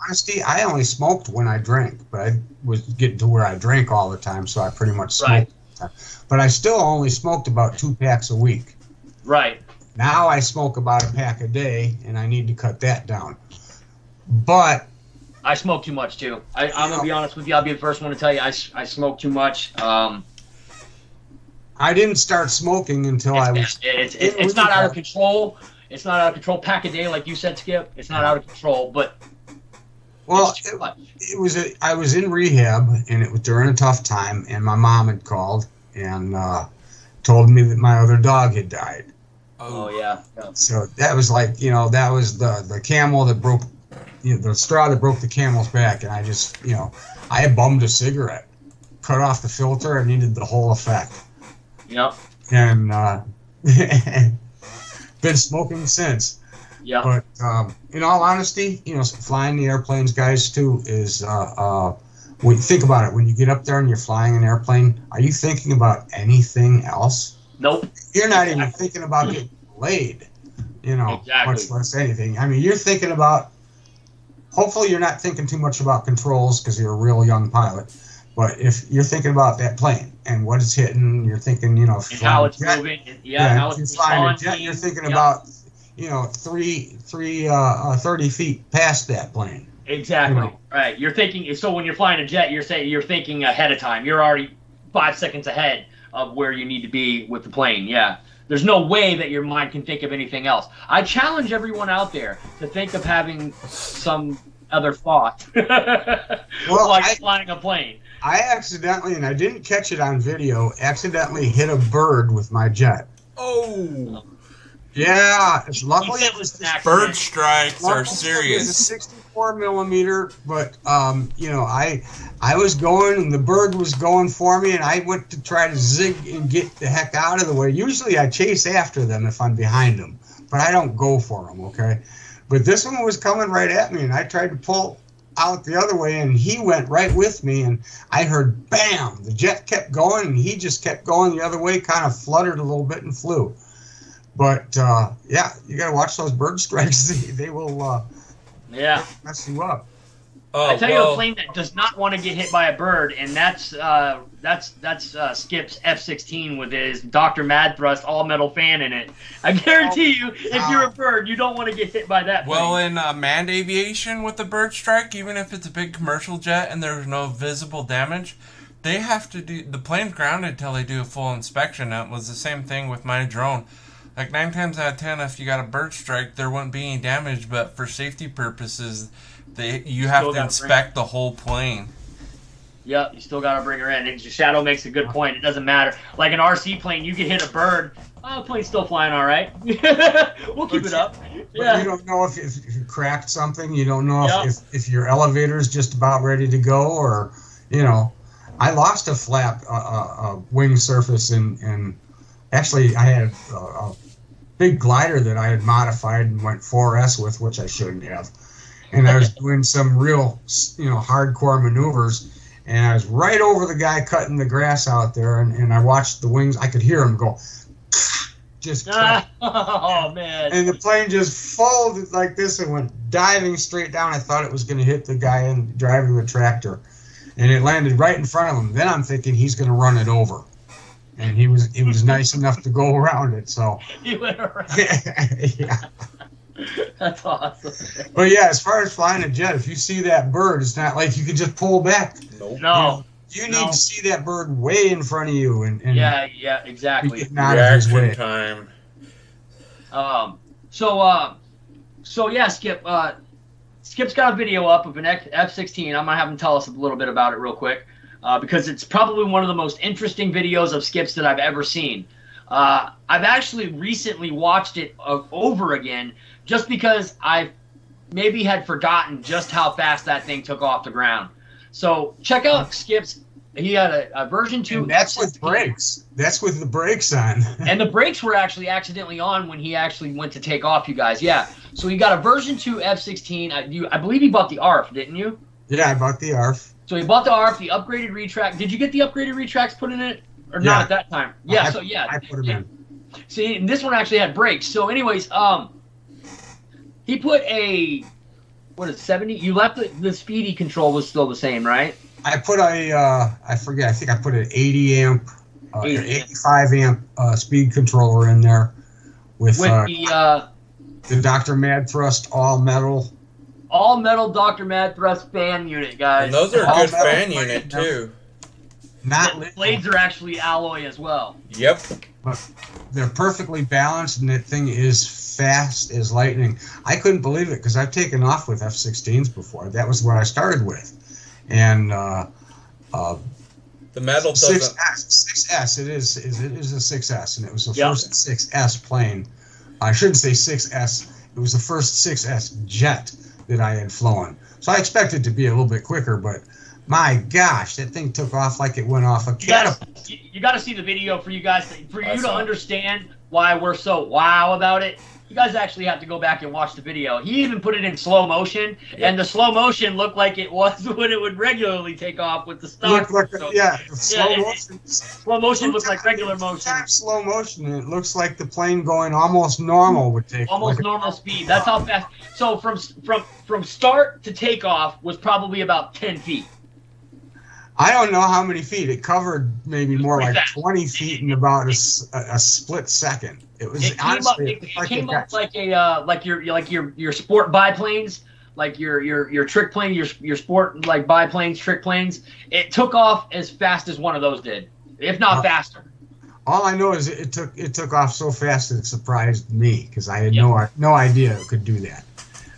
honesty, I only smoked when I drank, but I was getting to where I drank all the time, so I pretty much smoked all the time. But I still only smoked about 2 packs a week. Right. Now I smoke about a pack a day, and I need to cut that down. But I smoke too much too. I'm gonna be honest with you. I'll be the first one to tell you I smoke too much. I didn't start smoking until I was. It's not out of control. It's not out of control. Pack a day, like you said, Skip. It's not out of control, but. Well, I was in rehab, and it was during a tough time, and my mom had called and told me that my other dog had died. Oh yeah. So that was like, that was the camel that broke, the straw that broke the camel's back, and I just, I had bummed a cigarette, cut off the filter, and needed the whole effect. Yep. And been smoking since. Yeah. But in all honesty, flying the airplanes, guys, too, is when you think about it, when you get up there and you're flying an airplane, are you thinking about anything else? Nope. You're not even thinking about getting laid, exactly. Much less anything. I mean, you're thinking about. Hopefully, you're not thinking too much about controls because you're a real young pilot. But if you're thinking about that plane and what it's hitting, you're thinking, and how it's moving, how it's flying a jet, you're thinking about, 30 feet past that plane. Exactly. Right. You're thinking. So when you're flying a jet, you're thinking ahead of time. You're already 5 seconds ahead of where you need to be with the plane. Yeah. There's no way that your mind can think of anything else. I challenge everyone out there to think of having some other thought, flying a plane. I accidentally, and I didn't catch it on video, accidentally hit a bird with my jet. Oh. Yeah, luckily it was bird strikes are serious. It was a 64 millimeter, but I was going and the bird was going for me, and I went to try to zig and get the heck out of the way. Usually I chase after them if I'm behind them, but I don't go for them. Okay, but this one was coming right at me, and I tried to pull out the other way, and he went right with me, and I heard bam. The jet kept going, and he just kept going the other way, kind of fluttered a little bit and flew. But yeah, you gotta watch those bird strikes. They will mess you up. I tell you, a plane that does not want to get hit by a bird, and that's Skip's F-16 with his Dr. Mad Thrust all-metal fan in it. I guarantee you, if you're a bird, you don't want to get hit by that plane. Well, in manned aviation with the bird strike, even if it's a big commercial jet and there's no visible damage, they have to do the plane's grounded until they do a full inspection. That was the same thing with my drone. Like 9 times out of 10, if you got a bird strike, there wouldn't be any damage, but for safety purposes, you have to inspect the whole plane. Yep, you still got to bring her in. And Shadow makes a good point. It doesn't matter. Like an RC plane, you can hit a bird. Oh, the plane's still flying all right. We'll keep it up. But you don't know if you cracked something. You don't know if your elevator's just about ready to go, or, I lost a flap, a wing surface in Actually, I had a big glider that I had modified and went 4S with, which I shouldn't have. And I was doing some real, hardcore maneuvers. And I was right over the guy cutting the grass out there, and I watched the wings. I could hear him go, just oh man! And the plane just folded like this and went diving straight down. I thought it was going to hit the guy driving the tractor, and it landed right in front of him. Then I'm thinking he's going to run it over, and he was nice enough to go around it. So he went around. Yeah. That's awesome. But yeah, as far as flying a jet, if you see that bird, it's not like you can just pull back. Nope. No. You need to see that bird way in front of you, and yeah, exactly. Reaction time. So yeah, Skip. Skip's got a video up of an F-16. I'm gonna have him tell us a little bit about it real quick, because it's probably one of the most interesting videos of Skip's that I've ever seen. I've actually recently watched it over again, just because I maybe had forgotten just how fast that thing took off the ground. So check out Skip's. He had a version 2. And that's with brakes. That's with the brakes on. And the brakes were actually accidentally on when he actually went to take off, you guys. Yeah. So he got a version 2 F-16. I believe he bought the ARF, didn't you? Yeah, I bought the ARF. So he bought the ARF, the upgraded retract. Did you get the upgraded retracts put in it? Or not at that time? Yeah, I put them in. See, and this one actually had brakes. So anyways, he put a, 70? You left the speedy control was still the same, right? I put I forget, I think I put an 80 amp, 85 amp speed controller in there with the Dr. Mad Thrust all metal. All metal Dr. Mad Thrust fan unit, guys. And those are a good fan unit, too. The blades are actually alloy as well. Yep. But they're perfectly balanced, and that thing is fast as lightning. I couldn't believe it because I've taken off with F-16s before. That was what I started with. And the metal doesn't... 6S, it is a 6S, and it was the first 6S plane. I shouldn't say 6S. It was the first 6S jet that I had flown. So I expected to be a little bit quicker, but my gosh, that thing took off like it went off a catapult. You got to see the video for you guys, for you to understand why we're so wow about it. You guys actually have to go back and watch the video. He even put it in slow motion, and the slow motion looked like it was when it would regularly take off with the stock. Slow motion looks like regular motion. Slow motion, it looks like the plane going almost normal would take. Almost normal speed. That's how fast. So from start to takeoff was probably about 10 feet. I don't know how many feet. It covered maybe more like 20 feet in about a split second. It was honestly. It came up like a like your sport biplanes, like your trick plane, your sport like biplanes, trick planes. It took off as fast as one of those did, if not faster. All I know is it took off so fast that it surprised me because I had no idea it could do that.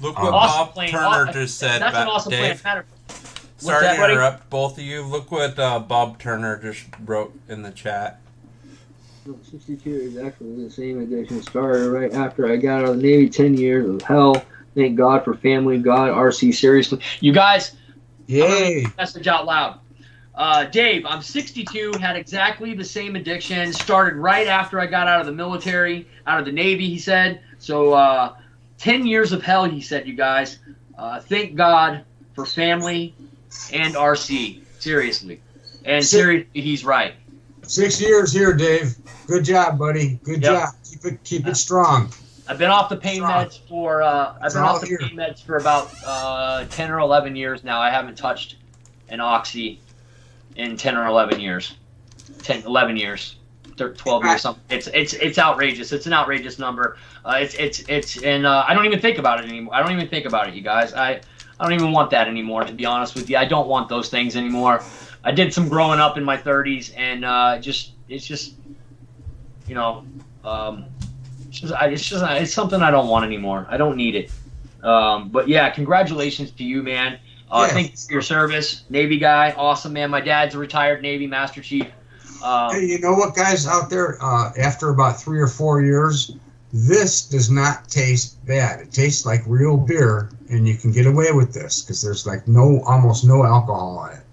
Look what Bob Turner just said. That's an awesome Dave. plane. Sorry to interrupt both of you. Look what Bob Turner just wrote in the chat. 62 is actually the same addiction. Started right after I got out of the Navy. 10 years of hell. Thank God for family. God, RC, seriously. You guys, yay! Message out loud. Dave, I'm 62, had exactly the same addiction. Started right after I got out of the military, out of the Navy, he said. So 10 years of hell, he said, you guys. Thank God for family and RC. Seriously. And seriously, he's right. 6 years here, Dave. Good job, buddy. Good job. Keep it strong. I've been off the pain meds for about 10 or 11 years now. I haven't touched an oxy in 10 or 11 years. 11 years. 12 years something. It's outrageous. It's an outrageous number. And I don't even think about it anymore. I don't even think about it, you guys. I don't even want that anymore, to be honest with you. I don't want those things anymore. I did some growing up in my 30s, and it's something I don't want anymore. I don't need it. But yeah, congratulations to you, man. Thank you for your service, Navy guy, awesome, man. My dad's a retired Navy Master Chief. Hey, you know what, guys out there? After about 3 or 4 years, this does not taste bad. It tastes like real beer, and you can get away with this because there's like almost no alcohol in it.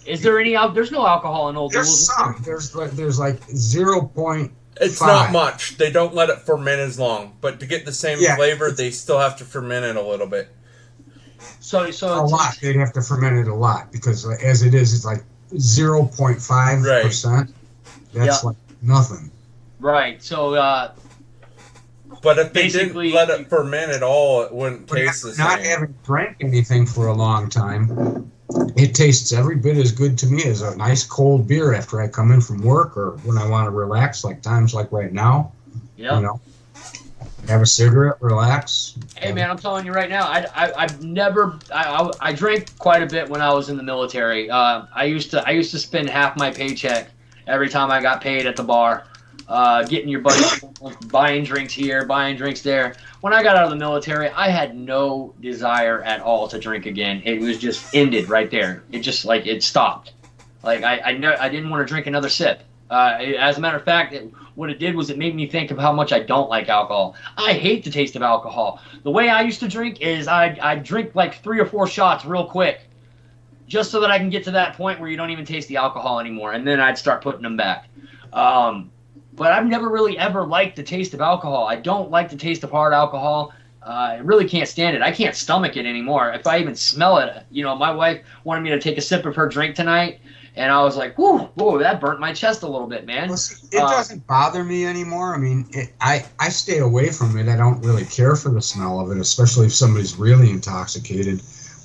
Is there any? There's no alcohol in Old Duels. There's some. There's like 0.5. It's not much. They don't let it ferment as long, but to get the same flavor, they still have to ferment it a little bit. So a lot. They'd have to ferment it a lot because as it is, it's like 0.5%. That's like nothing. Right. So. But if they didn't let it ferment at all, it wouldn't taste the same. Not having drank anything for a long time, it tastes every bit as good to me as a nice cold beer after I come in from work or when I want to relax, like times like right now. Yeah. You know, have a cigarette, relax. Hey man, I'm telling you right now, I've never I drank quite a bit when I was in the military. I used to spend half my paycheck every time I got paid at the bar. Getting your buddies, buying drinks here, buying drinks there. When I got out of the military, I had no desire at all to drink again. It was just ended right there. It just it stopped. Like I didn't want to drink another sip. As a matter of fact, what it did was it made me think of how much I don't like alcohol. I hate the taste of alcohol. The way I used to drink is I'd drink like 3 or 4 shots real quick, just so that I can get to that point where you don't even taste the alcohol anymore, and then I'd start putting them back. But I've never really ever liked the taste of alcohol. I don't like the taste of hard alcohol. I really can't stand it. I can't stomach it anymore. If I even smell it, my wife wanted me to take a sip of her drink tonight, and I was like, whoa, that burnt my chest a little bit, man. Well, see, it doesn't bother me anymore. I mean, I stay away from it. I don't really care for the smell of it, especially if somebody's really intoxicated.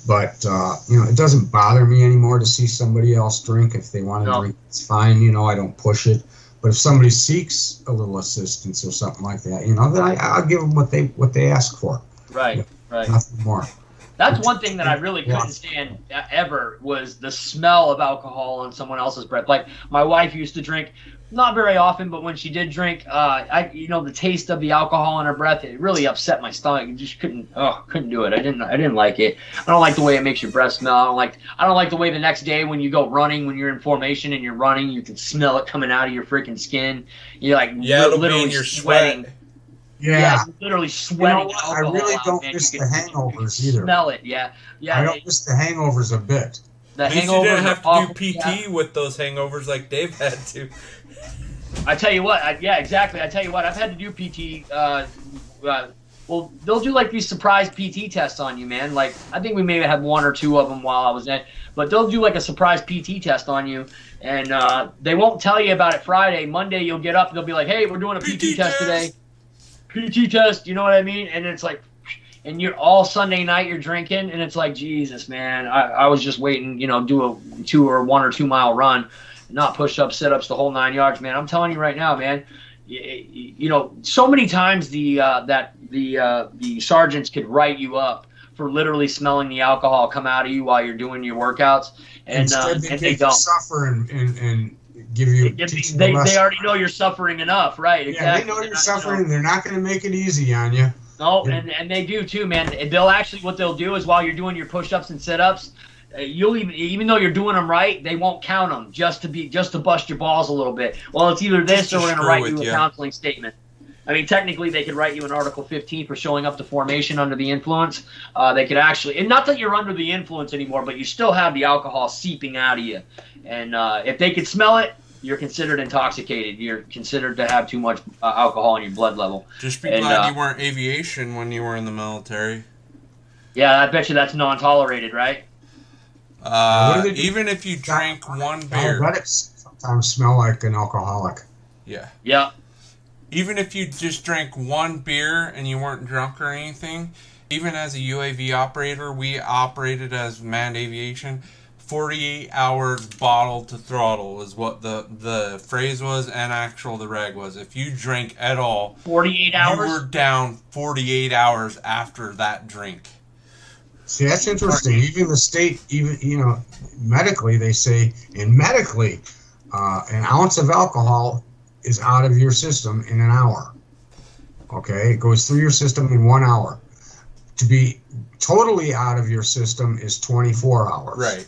But, it doesn't bother me anymore to see somebody else drink. If they want to drink, it's fine. I don't push it. But if somebody seeks a little assistance or something like that, then I'll give them what they ask for. Right, right. Nothing more. That's one thing that I really couldn't stand ever was the smell of alcohol on someone else's breath. Like my wife used to drink, not very often, but when she did drink, the taste of the alcohol in her breath, it really upset my stomach. I just couldn't do it. I didn't like it. I don't like the way it makes your breath smell. I don't like the way the next day when you go running, when you're in formation and you're running, you can smell it coming out of your freaking skin. You're literally sweating. Yeah, literally sweating. I really don't miss the hangovers either. Smell it, yeah. I don't miss the hangovers a bit. At least you didn't have to do PT with those hangovers like Dave had to. I tell you what, exactly. I tell you what, I've had to do PT. Well, they'll do like these surprise PT tests on you, man. Like I think we maybe had 1 or 2 of them while I was in, but they'll do like a surprise PT test on you, and they won't tell you about it Friday. Monday you'll get up and they'll be like, "Hey, we're doing a PT test today." PT test, you know what I mean? And it's like, and you're all Sunday night you're drinking, and it's like, Jesus, man, I was just waiting, do a 1 or 2 mile run, not push-ups, sit-ups, the whole 9 yards, man. I'm telling you right now, man. So many times the sergeants could write you up for literally smelling the alcohol come out of you while you're doing your workouts, and they don't suffer and give you. They already know you're suffering enough, right? Exactly. Yeah, they know you're suffering. They're not going to make it easy on you. No, and they do too, man. What they'll do is while you're doing your push-ups and sit-ups, you'll even though you're doing them right, they won't count them just to bust your balls a little bit. Well, it's either this or we're going to write you a counseling statement. I mean, technically, they could write you an Article 15 for showing up to formation under the influence. They could actually, and not that you're under the influence anymore, but you still have the alcohol seeping out of you. And if they could smell it, you're considered intoxicated. You're considered to have too much alcohol in your blood level. Just be glad you weren't aviation when you were in the military. Yeah, I bet you that's non-tolerated, right? Even if you drank one beer. Diabetics sometimes smell like an alcoholic. Yeah. Yeah. Even if you just drank one beer and you weren't drunk or anything, even as a UAV operator, we operated as manned aviation. 48 hours bottle to throttle is what the phrase was, and the reg was. If you drank at all, 48 hours? You were down 48 hours after that drink. See, that's interesting. Even the state, medically, they say, an ounce of alcohol is out of your system in an hour. Okay? It goes through your system in 1 hour. To be totally out of your system is 24 hours. Right.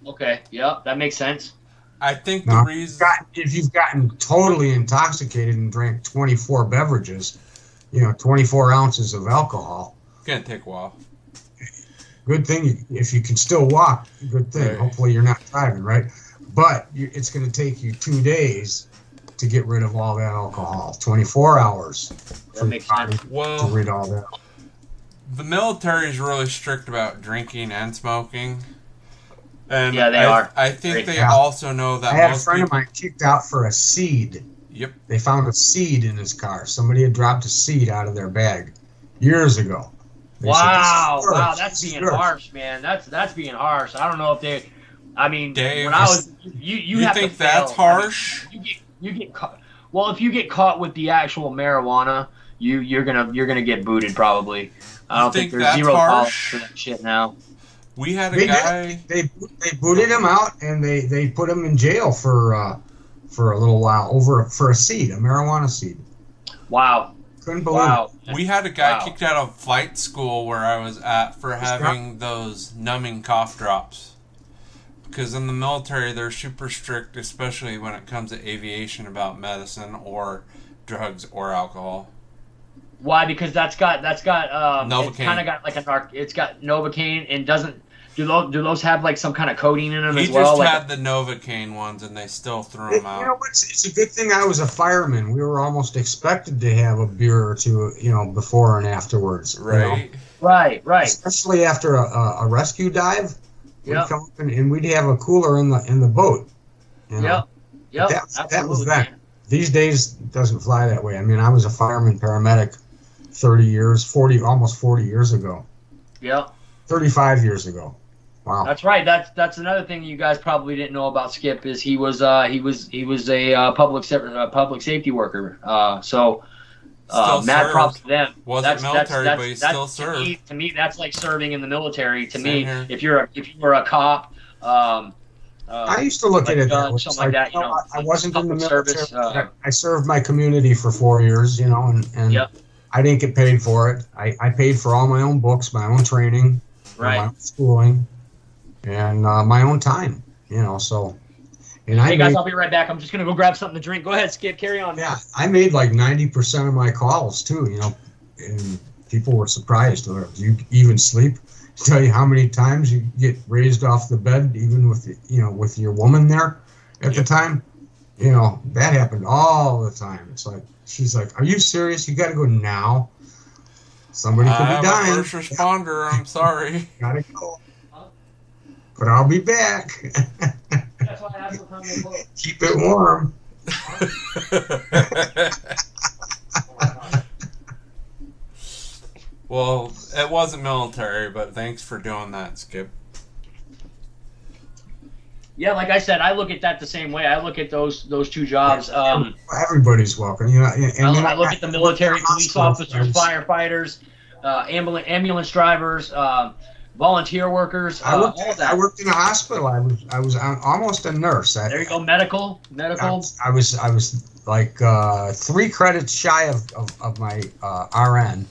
Okay, yeah, that makes sense. I think the reason... If you've gotten totally intoxicated and drank 24 beverages, 24 ounces of alcohol... It's going to take a while. Good thing if you can still walk. Good thing. Right. Hopefully you're not driving, right? But it's going to take you 2 days to get rid of all that alcohol. 24 hours That makes sense. to Well, rid all that. the military is really strict about drinking and smoking. And Yeah, they are. I think they Yeah. also know that I had a most friend people. of mine kicked out for a seed. Yep. They found a seed in his car. Somebody had dropped a seed out of their bag years ago. They said, Wow, "This is wow, yours. that's This is being yours." harsh, man. That's being harsh. I don't know if they. I mean, Dave, when I was, you You have think to that's fail. I mean, harsh? you get caught. Well, if you get caught with the actual marijuana, you're gonna get booted probably. I don't think think there's that's zero tolerance harsh? for that shit now. We had a They guy. did. They booted him out and they put him in jail for a little while for a seed, a marijuana seed. Wow, Couldn't believe wow. We had a guy Wow. kicked out of flight school where I was at for having those numbing cough drops. Because in the military, they're super strict, especially when it comes to aviation, about medicine or drugs or alcohol. Why? Because that's got it's Novocaine. kind of got like it's got Novocaine and doesn't do those have like some kind of codeine in them He as well? just Like, had the Novocaine ones, and they still threw it. them out. You know what? It's a good thing I was a fireman. We were almost expected to have a beer or two, before and afterwards. Right? right. Especially after a rescue dive. We'd Yep. come up and we'd have a cooler in the boat. You know? Yep. That was Absolutely. then. These days it doesn't fly that way. I mean, I was a fireman paramedic almost 40 years ago. Yep. 35 years ago. Wow. That's right. That's another thing you guys probably didn't know about Skip is he was a public safety worker. So Still mad served. props to them. Wasn't military, but he still served. To me, that's like serving in the military. To Same me, here. if you were a cop, I used to look like at it that judge, way. something It's like that, I wasn't in the public military. service, I served my community for 4 years, and Yep. I didn't get paid for it. I paid for all my own books, my own training, my right. own schooling, and my own time, so. And Hey guys, made, I'll be right back. I'm just gonna go grab something to drink. Go ahead, Skip. Carry on. yeah, I made like 90% of my calls too, and people were surprised. Do you even sleep? Tell you how many times you get raised off the bed, even with your woman there at the time. That happened all the time. It's like she's like, "Are you serious? You got to go now. Somebody could I'm be dying. a first responder. I'm sorry. Gotta go, but I'll be back. That's why I asked what time they close. Keep it warm." Well, it wasn't military, but thanks for doing that, Skip. Yeah, like I said, I look at that the same way. I look at those two jobs. Everybody's welcome. I look at the military, police officers, Hospitals. firefighters, ambulance drivers, volunteer workers, all of that. I worked in a hospital. I was almost a nurse. There you go, medical. I was like 3 credits shy of my RN,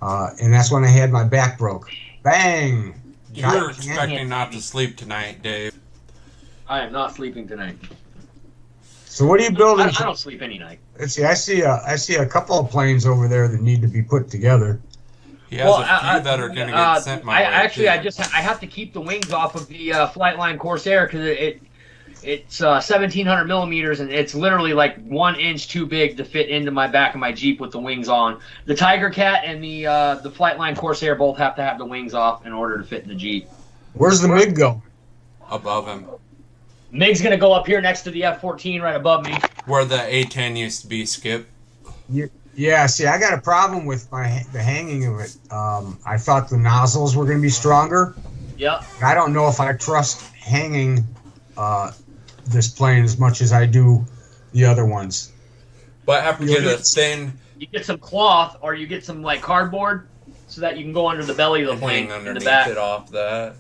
and that's when I had my back broke. Bang! You're expecting not to sleep tonight, Dave. I am not sleeping tonight. So what are you building? I don't sleep any night. Let's see. I see a couple of planes over there that need to be put together. He has a few that are going to get sent my way. Actually, too. I have to keep the wings off of the Flightline Corsair because it's 1700 millimeters and it's literally like 1 inch too big to fit into my back of my Jeep with the wings on. The Tiger Cat and the Flightline Corsair both have to have the wings off in order to fit in the Jeep. Where's the MiG go? Above him. MiG's gonna go up here next to the F-14 right above me. Where the A-10 used to be, Skip. Yeah, see, I got a problem with the hanging of it. I thought the nozzles were going to be stronger. Yep. I don't know if I trust hanging this plane as much as I do the other ones. But have to get a thin You get some cloth or you get some like cardboard so that you can go under the belly of the plane hang in the underneath back. it off that.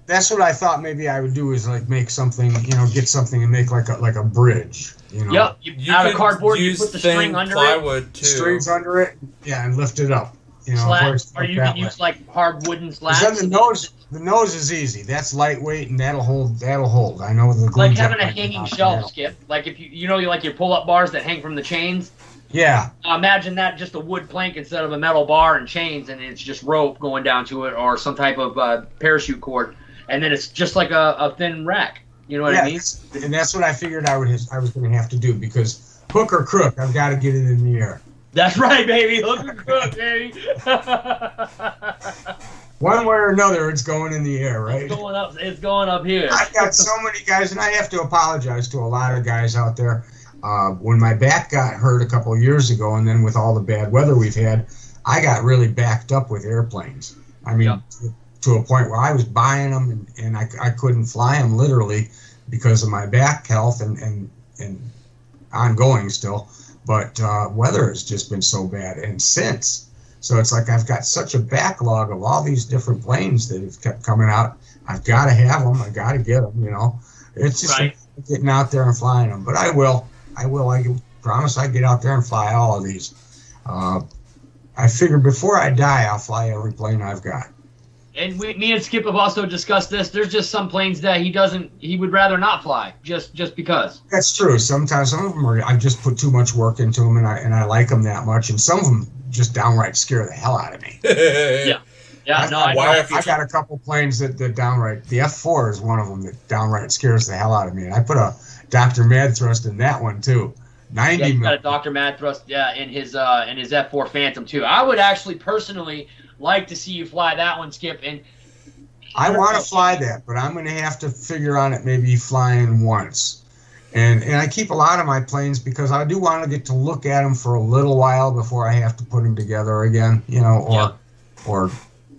That's what I thought maybe I would do is like make something, get something and make like a bridge. Yep. You Out of could cardboard, you use put the thin string under it. plywood too. Strings under it, yeah, and lift it up. Slats, or you can use like hard wooden slats. Then the nose is easy. That's lightweight and that'll hold. I know the glue Like jet having a might be hanging not shelf, that'll- Skip. Like if you know like your pull-up bars that hang from the chains. Yeah. Imagine that, just a wood plank instead of a metal bar and chains, and it's just rope going down to it, or some type of parachute cord, and then it's just like a thin rack. You know what I mean? And that's what I figured I was going to have to do, because hook or crook, I've got to get it in the air. That's right, baby. Hook or crook, baby. One way or another, it's going in the air, right? It's going up here. I've got so many guys, and I have to apologize to a lot of guys out there. When my back got hurt a couple of years ago, and then with all the bad weather we've had, I got really backed up with airplanes. I mean, to a point where I was buying them, and I couldn't fly them literally because of my back health and ongoing still. But weather has just been so bad, and since. So it's like I've got such a backlog of all these different planes that have kept coming out. I've got to have them. I got to get them, you know. It's just getting out there and flying them. But I will. I promise I get out there and fly all of these. I figure before I die, I'll fly every plane I've got. And me and Skip have also discussed this. There's just some planes that he would rather not fly, just because. That's true. Sometimes some of them I just put too much work into them, and I like them that much, and some of them just downright scare the hell out of me. Yeah. I got a couple planes that downright, the F4 is one of them that downright scares the hell out of me. And I put a Dr. Mad Thrust in that one too. 90 he's got a Dr. Mad Thrust in his F4 Phantom too. I would actually personally like to see you fly that one, Skip. And I want to fly that, but I'm going to have to figure on it maybe flying once. And I keep a lot of my planes because I do want to get to look at them for a little while before I have to put them together again, you know, or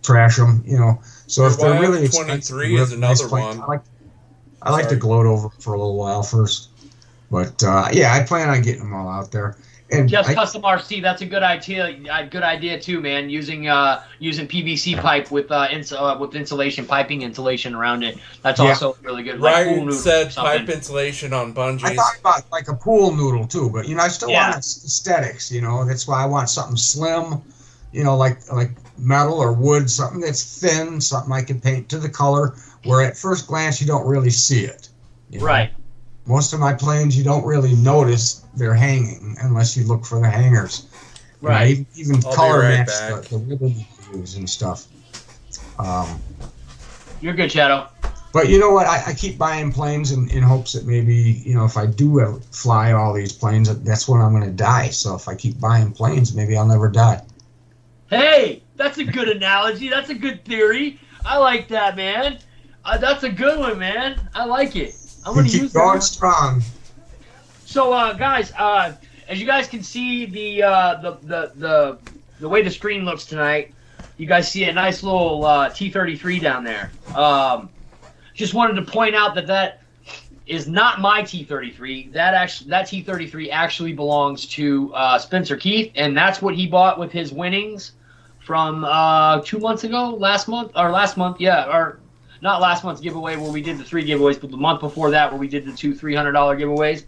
trash them, you know. So if they're really expensive, 23 is another one. I like to gloat over for a little while first. But yeah, I plan on getting them all out there. And just custom RC, that's a good idea. Good idea too, man. Using PVC pipe with insulation, piping insulation around it. That's also really good. Like Ryan said pipe insulation on bungees. I thought about like a pool noodle too, but you know I still want aesthetics. You know that's why I want something slim. You know, like metal or wood, something that's thin, something I can paint to the color. Where at first glance you don't really see it. You know? Right. Most of my planes, you don't really notice they're hanging unless you look for the hangers. Right. You know, even color match the ribbon you use and stuff. You're good, Shadow. But you know what? I keep buying planes in hopes that maybe, you know, if I do fly all these planes, that's when I'm going to die. So if I keep buying planes, maybe I'll never die. Hey, that's a good analogy. That's a good theory. I like that, man. That's a good one, man. I like it. I'm gonna keep going strong. So, guys, as you guys can see, the way the screen looks tonight, you guys see a nice little T-33 down there. Just wanted to point out that is not my T-33. That T-33 actually belongs to Spencer Keith, and that's what he bought with his winnings from 2 months ago, last month, yeah, or. Not last month's giveaway where we did the 3 giveaways, but the month before that where we did the 2 $300 giveaways.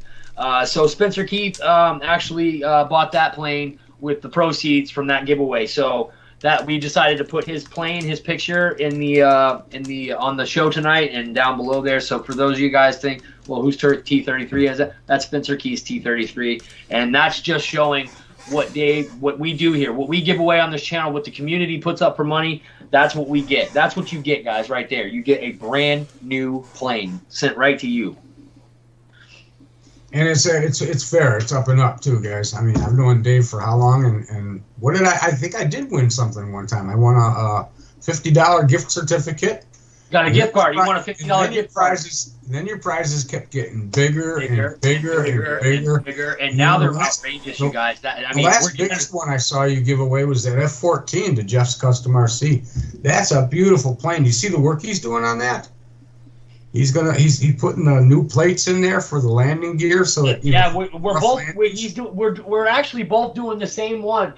So Spencer Keith actually bought that plane with the proceeds from that giveaway. So that we decided to put his plane, his picture on the show tonight and down below there. So for those of you guys think, well, whose T-33 is it? That's Spencer Keith's T-33, and that's just showing what we do here, what we give away on this channel, what the community puts up for money. That's what we get. That's what you get, guys, right there. You get a brand new plane sent right to you. And it's fair. It's up and up too, guys. I mean, I've known Dave for how long? And what did I think I did win something one time. I won a $50 gift certificate. Got a gift card. You want a $50 gift card. Then your prizes kept getting bigger and bigger. And now they're outrageous, you guys. The last biggest one I saw you give away was that F-14 to Jeff's Custom RC. That's a beautiful plane. You see the work he's doing on that? He's putting the new plates in there for the landing gear, so that we're actually both doing the same one.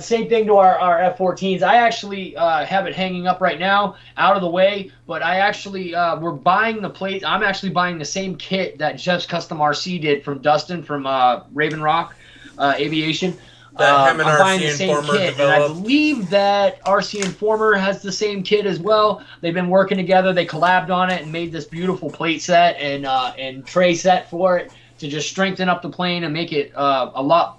Same thing to our F-14s. I actually have it hanging up right now, out of the way, but I actually, we're buying the plate. I'm actually buying the same kit that Jeff's Custom RC did from Dustin from Raven Rock Aviation. I'm buying the same kit, and I believe that RC Informer has the same kit as well. They've been working together. They collabed on it and made this beautiful plate set and tray set for it. to just strengthen up the plane and make it a lot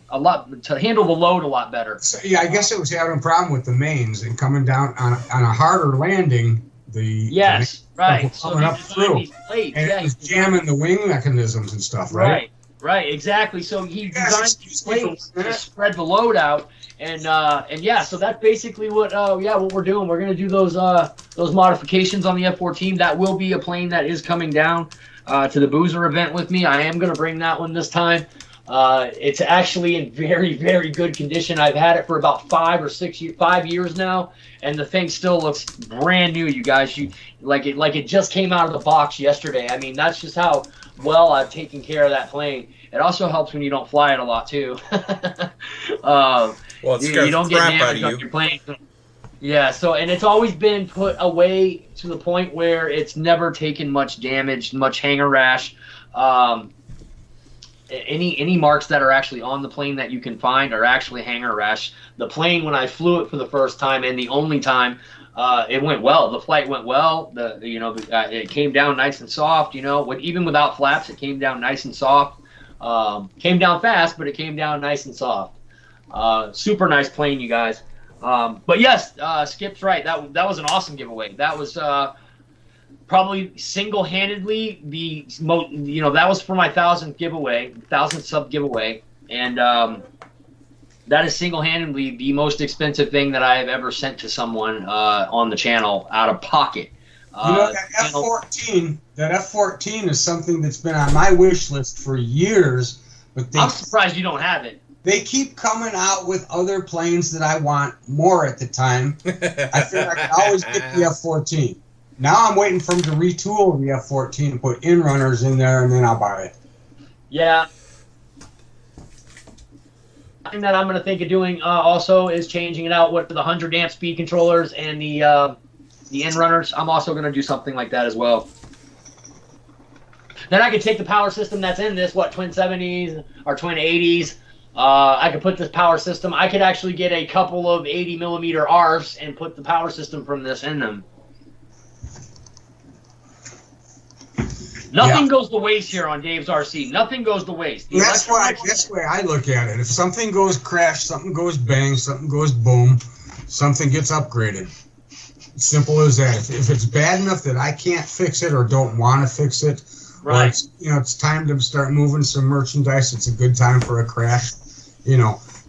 to handle the load a lot better. So, yeah, I guess it was having a problem with the mains and coming down on a harder landing. Right. So coming up through, and it was jamming the wing mechanisms and stuff, right? Right, exactly. So he designed these plates to spread the load out, and yeah, so that's basically what we're doing. We're gonna do those modifications on the F-14. That will be a plane that is coming down to the Boozer event with me. I am gonna bring that one this time. It's actually in very, very good condition. I've had it for about 5 years now, and the thing still looks brand new. You guys, like it just came out of the box yesterday. I mean, that's just how well I've taken care of that plane. It also helps when you don't fly it a lot too. You don't get damage on your plane. Yeah, so, and it's always been put away to the point where it's never taken much damage, much hanger rash. Any marks that are actually on the plane that you can find are actually hanger rash. The plane, when I flew it for the first time and the only time, it went well. The flight went well. It came down nice and soft. Even without flaps, it came down nice and soft. Came down fast, but it came down nice and soft. Super nice plane, you guys. But yes, Skip's right. That was an awesome giveaway. That was probably single-handedly that was for my 1,000 sub giveaway, and that is single-handedly the most expensive thing that I have ever sent to someone on the channel out of pocket. That F-14 is something that's been on my wish list for years, but I'm surprised you don't have it. They keep coming out with other planes that I want more at the time. I feel I can always get the F-14. Now I'm waiting for them to retool the F-14 and put in-runners in there, and then I'll buy it. Yeah. Thing that I'm going to think of doing also is changing it out with the 100 amp speed controllers and the in-runners. I'm also going to do something like that as well. Then I could take the power system that's in this, twin 70s or twin 80s. I could put this power system. I could actually get a couple of 80 millimeter ARFs and put the power system from this in them. Nothing goes to waste here on Dave's RC. Nothing goes to waste. That's the way I look at it. If something goes crash, something goes bang, something goes boom, something gets upgraded. Simple as that. If it's bad enough that I can't fix it or don't want to fix it, right? Or it's time to start moving some merchandise. It's a good time for a crash.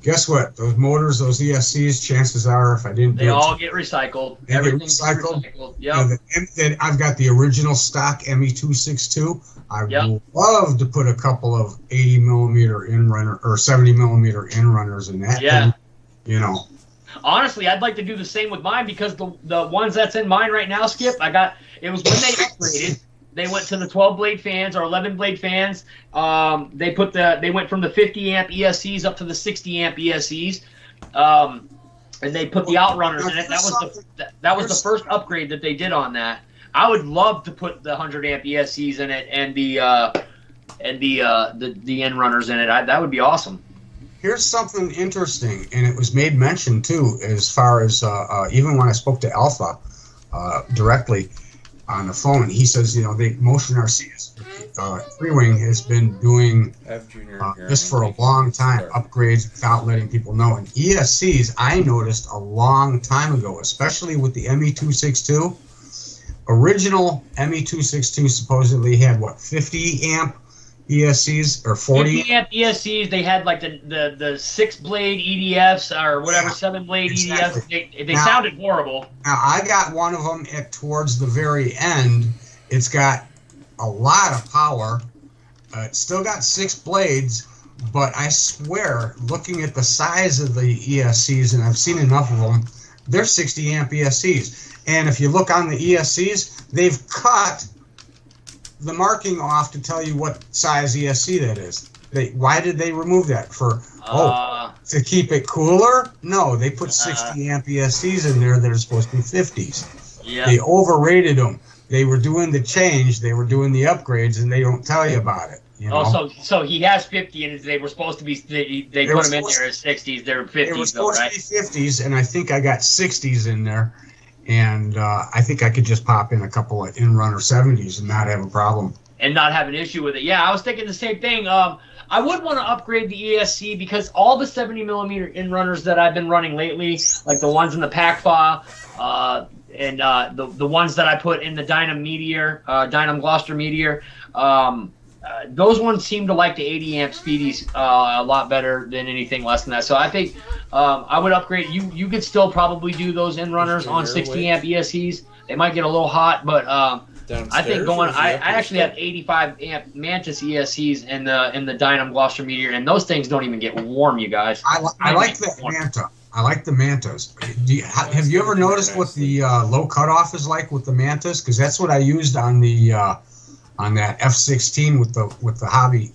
Guess what? Those motors, those ESCs, chances are, if I didn't do they all get recycled. Everything's recycled. Yep. Then I've got the original stock ME262. I would love to put a couple of 80 millimeter in-runner or 70 millimeter in-runners in that thing, Honestly, I'd like to do the same with mine because the ones that's in mine right now, Skip, it was when they upgraded. They went to the 12-blade fans or 11-blade fans. They went from the 50-amp ESCs up to the 60-amp ESCs, and they put the outrunners in it. That was the first upgrade that they did on that. I would love to put the 100-amp ESCs in it and the end runners in it. That would be awesome. Here's something interesting, and it was made mention too, as far as even when I spoke to Alpha directly on the phone. He says, the Motion RC Three-Wing has been doing this for a long time, upgrades without letting people know. And ESCs, I noticed a long time ago, especially with the ME262. Original ME262 supposedly had 50 amp ESCs or 40 amp ESCs. They had like the 6-blade EDFs or whatever, 7-blade EDFs. They sounded horrible. Now I got one of them towards the very end. It's got a lot of power. It's still got 6 blades, but I swear, looking at the size of the ESCs, and I've seen enough of them, they're 60 amp ESCs. And if you look on the ESCs, they've cut the marking off to tell you what size ESC that is. Why did they remove that? To keep it cooler? No, they put 60 amp ESCs in there that are supposed to be 50s. Yeah. They overrated them. They were doing the change, they were doing the upgrades, and they don't tell you about it. So he has 50, and they were supposed to be. They put them in there as 60s. They were 50s, they were supposed to be 50s, and I think I got 60s in there. And I think I could just pop in a couple of in-runner 70s and not have a problem. and not have an issue with it. Yeah, I was thinking the same thing. I would want to upgrade the ESC because all the 70 millimeter in runners that I've been running lately, like the ones in the PACFA, and the ones that I put in the Dynam Meteor, Dynam Gloster Meteor, those ones seem to like the 80 amp speedies a lot better than anything less than that. So I think I would upgrade. You could still probably do those in runners on 60 amp ESCs. They might get a little hot, but I think going. I actually have 85 amp Mantis ESCs in the Dynam Gloster Meteor, and those things don't even get warm, you guys. I like that Manta. I like the Mantas. Have you ever noticed what the low cutoff is like with the Mantas? Because that's what I used on the on that F-16 with the hobby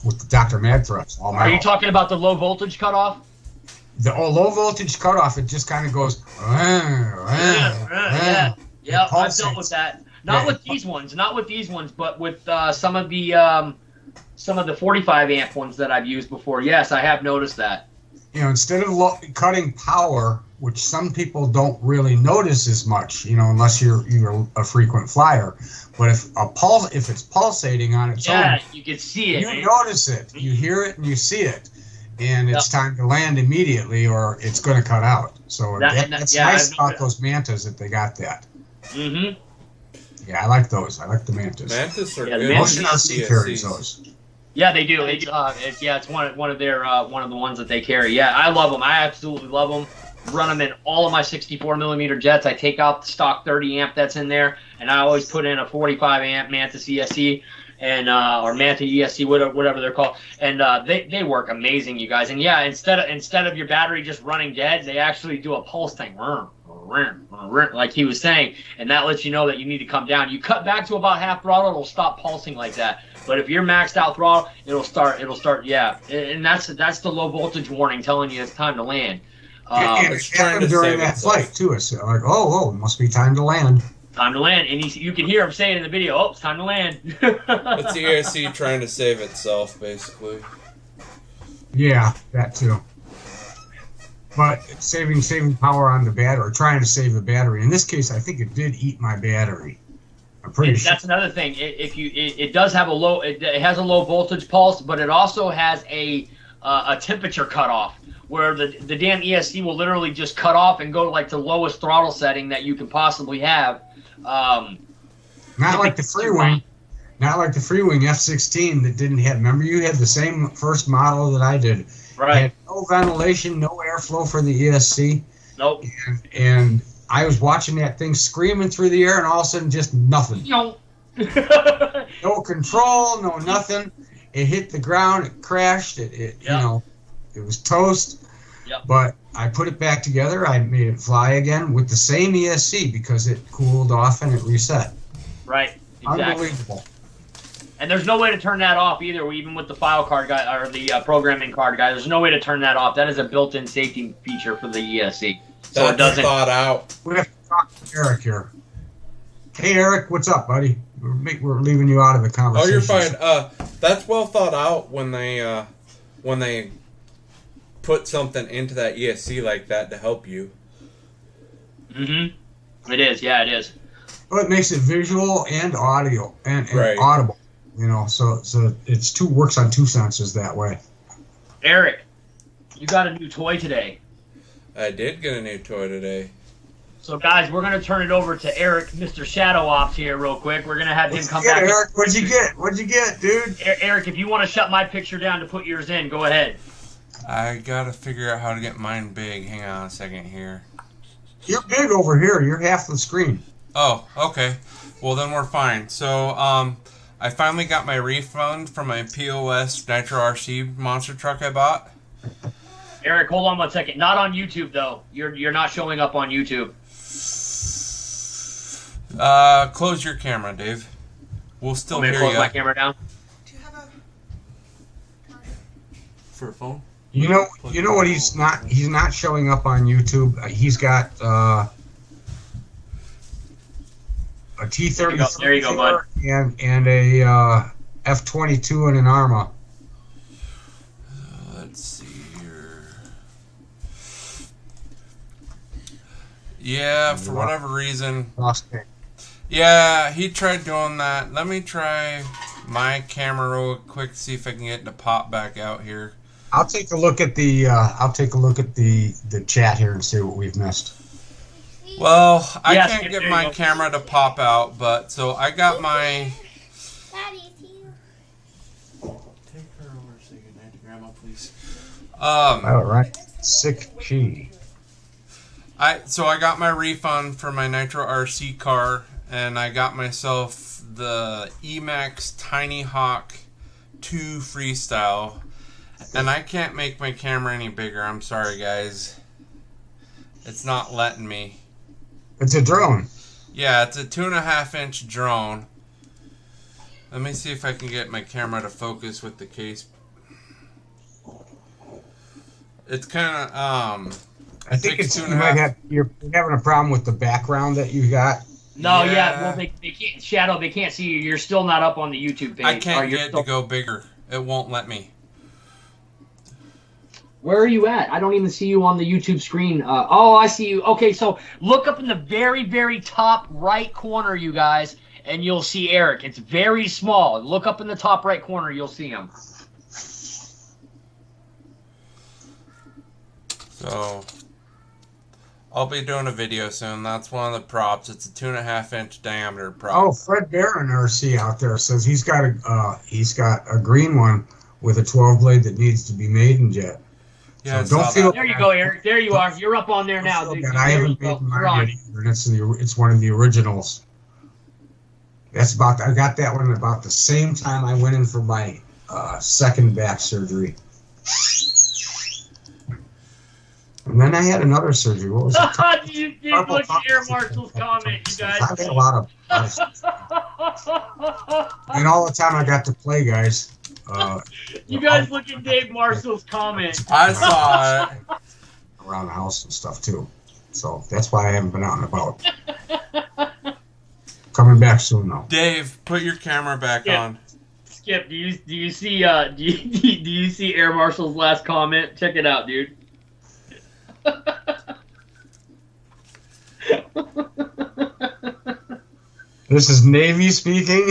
with the Dr. Magthrust. Are you talking about the low voltage cutoff? The low voltage cutoff, it just kind of goes. Yeah, I've dealt with that. Not with these ones, but with some of the 45 amp ones that I've used before. Yes, I have noticed that. You know, instead of cutting power, which some people don't really notice as much, you know, unless you're a frequent flyer. But if it's pulsating on its own, you can see it. You notice it, you hear it, and you see it, and it's time to land immediately, or it's going to cut out. So that's nice about those Mantas that they got that. Mm-hmm. Yeah, I like those. I like the Mantas. Mantas are good. Motion RC carries those. Yeah, they do. It's one of the ones that they carry. Yeah, I love them. I absolutely love them. Run them in all of my 64 millimeter jets. I take out the stock 30 amp that's in there, and I always put in a 45 amp Mantis ESC and or Manta ESC, whatever they're called, and they work amazing, you guys. And yeah, instead of your battery just running dead, they actually do a pulse thing, like he was saying, and that lets you know that you need to come down. You cut back to about half throttle, it'll stop pulsing like that. But if you're maxed out throttle, it'll start. Yeah, and that's the low voltage warning telling you it's time to land. And it's happened during that flight too. It's like, it must be time to land. Time to land, and you can hear him saying in the video, "Oh, it's time to land." It's the ESC trying to save itself, basically. Yeah, that too. But saving power on the battery, or trying to save the battery. In this case, I think it did eat my battery. I'm pretty sure. That's another thing. It does have it has a low voltage pulse, but it also has a temperature cutoff where the damn ESC will literally just cut off and go like the lowest throttle setting that you can possibly have. Not like the Freewing. Not like the Freewing F-16 that didn't have. Remember, you had the same first model that I did. Right. Had no ventilation, no airflow for the ESC. Nope. And I was watching that thing screaming through the air, and all of a sudden, just nothing. No. No control, no nothing. It hit the ground. It crashed. It was toast. Yep. But I put it back together. I made it fly again with the same ESC because it cooled off and it reset. Right. Exactly. Unbelievable. And there's no way to turn that off either, even with the file card guy or the programming card guy. There's no way to turn that off. That is a built-in safety feature for the ESC. So That's it doesn't thought out. We have to talk to Eric here. Hey, Eric, what's up, buddy? We're leaving you out of the conversation. Oh, you're fine. That's well thought out when they put something into that ESC like that to help you. Mm-hmm. It is. Yeah, it is. Well, it makes it visual and audio and right. Audible. You know, so it's works on two senses that way. Eric, you got a new toy today. I did get a new toy today. So, guys, we're going to turn it over to Eric, Mr. Shadow Ops here real quick. We're going to have him come back. Eric, what'd you get, dude? Eric, if you want to shut my picture down to put yours in, go ahead. I got to figure out how to get mine big. Hang on a second here. You're big over here. You're half the screen. Oh, okay. Well, then we're fine. So, I finally got my refund from my POS Nitro RC monster truck I bought. Eric, hold on 1 second. Not on YouTube, though. You're not showing up on YouTube. Close your camera, Dave. We'll still hear you. Close my camera down. Do you have a for a phone? You know what? He's not showing up on YouTube. He's got a T-34. There you go, bud. And a F-22 and an Arma. Let's see here. Yeah, for whatever reason, Yeah, he tried doing that. Let me try my camera real quick, see if I can get it to pop back out here. I'll take a look at the chat here and see what we've missed. Well, I can't get my camera to pop out, but so I got my. Daddy, it's you. Take her over, say goodnight to Grandma, please. All right, sick key. So I got my refund for my Nitro RC car, and I got myself the Emax Tiny Hawk 2 Freestyle, and I can't make my camera any bigger. I'm sorry, guys. It's not letting me. It's a drone. Yeah, it's a 2.5-inch drone. Let me see if I can get my camera to focus with the case. It's kind of I think it's you're having a problem with the background that you got. No, well they can't Shadow. They can't see you. You're still not up on the YouTube page. I can't get it to go bigger. It won't let me. Where are you at? I don't even see you on the YouTube screen. Oh, I see you. Okay, so look up in the very, very top right corner, you guys, and you'll see Eric. It's very small. Look up in the top right corner. You'll see him. So, I'll be doing a video soon. That's one of the props. It's a 2.5-inch diameter prop. Oh, Fred Barron RC out there says he's got a green one with a 12 blade that needs to be maiden jet. Yeah, so don't feel. There you go, Eric. There you are. You're up on there now. I haven't made mine yet either. It's one of the originals. That's about. I got that one about the same time I went in for my second back surgery. And then I had another surgery. What was it? You did look at Air Marshall's comment, you guys. I've had a lot of and all the time I got to play, guys. You guys look at Dave Marshall's comment. I saw it. Around the house and stuff, too. So that's why I haven't been out and about. Coming back soon, though. Dave, put your camera back on. Skip, do you see do you see Air Marshall's last comment? Check it out, dude. This is Navy speaking.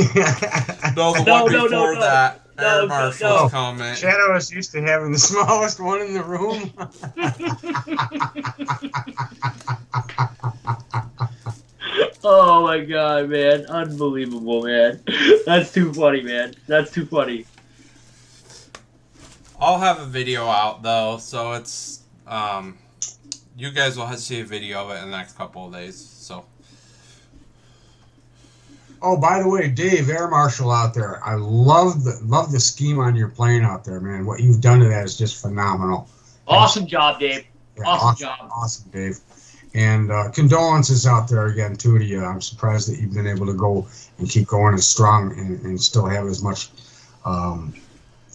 No, the one before that. Air Marshall's comment. Shadow is used to having the smallest one in the room. Oh my god, man. Unbelievable, man. That's too funny, man. That's too funny. I'll have a video out, though, so it's, you guys will see a video of it in the next couple of days, so. Oh, by the way, Dave, Air Marshal out there, I love the scheme on your plane out there, man. What you've done to that is just phenomenal. Awesome job, Dave. Yeah, awesome job. Awesome, Dave. And condolences out there again, too, to you. I'm surprised that you've been able to go and keep going as strong and still have as much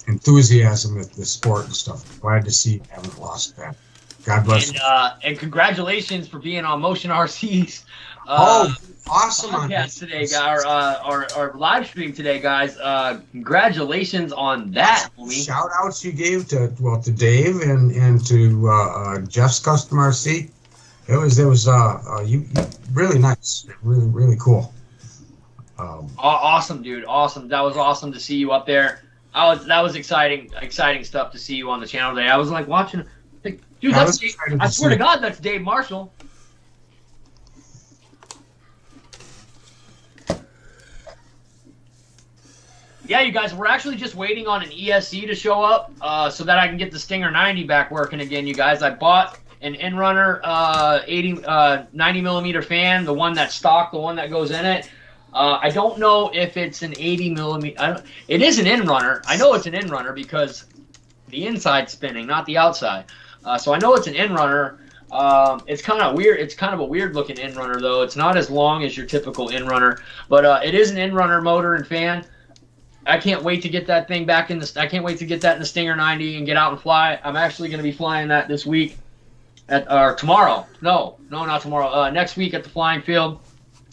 enthusiasm with the sport and stuff. Glad to see you haven't lost that. God bless you. And congratulations for being on Motion RC's awesome podcast today, our live stream today, guys. Congratulations on that, homie. Shout outs you gave to Dave and to Jeff's Custom RC. It was you really nice, really cool. Awesome, dude. Awesome. That was awesome to see you up there. That was exciting stuff to see you on the channel today. I was like watching. Like, dude, that's Dave, I swear to God, that's Dave Marshall. Yeah, you guys, we're actually just waiting on an ESC to show up so that I can get the Stinger 90 back working again, you guys. I bought an Inrunner 90 millimeter fan, the one that's stock, the one that goes in it. I don't know if it's an 80 millimeter. It is an Inrunner. I know it's an Inrunner because the inside's spinning, not the outside. So I know it's an Inrunner. It's kind of weird. It's kind of a weird looking Inrunner though. It's not as long as your typical Inrunner, but it is an Inrunner motor and fan. I can't wait to get that thing back in the. I can't wait to get that in the Stinger 90 and get out and fly. I'm actually going to be flying that this week, or tomorrow. No, not tomorrow. Next week at the flying field.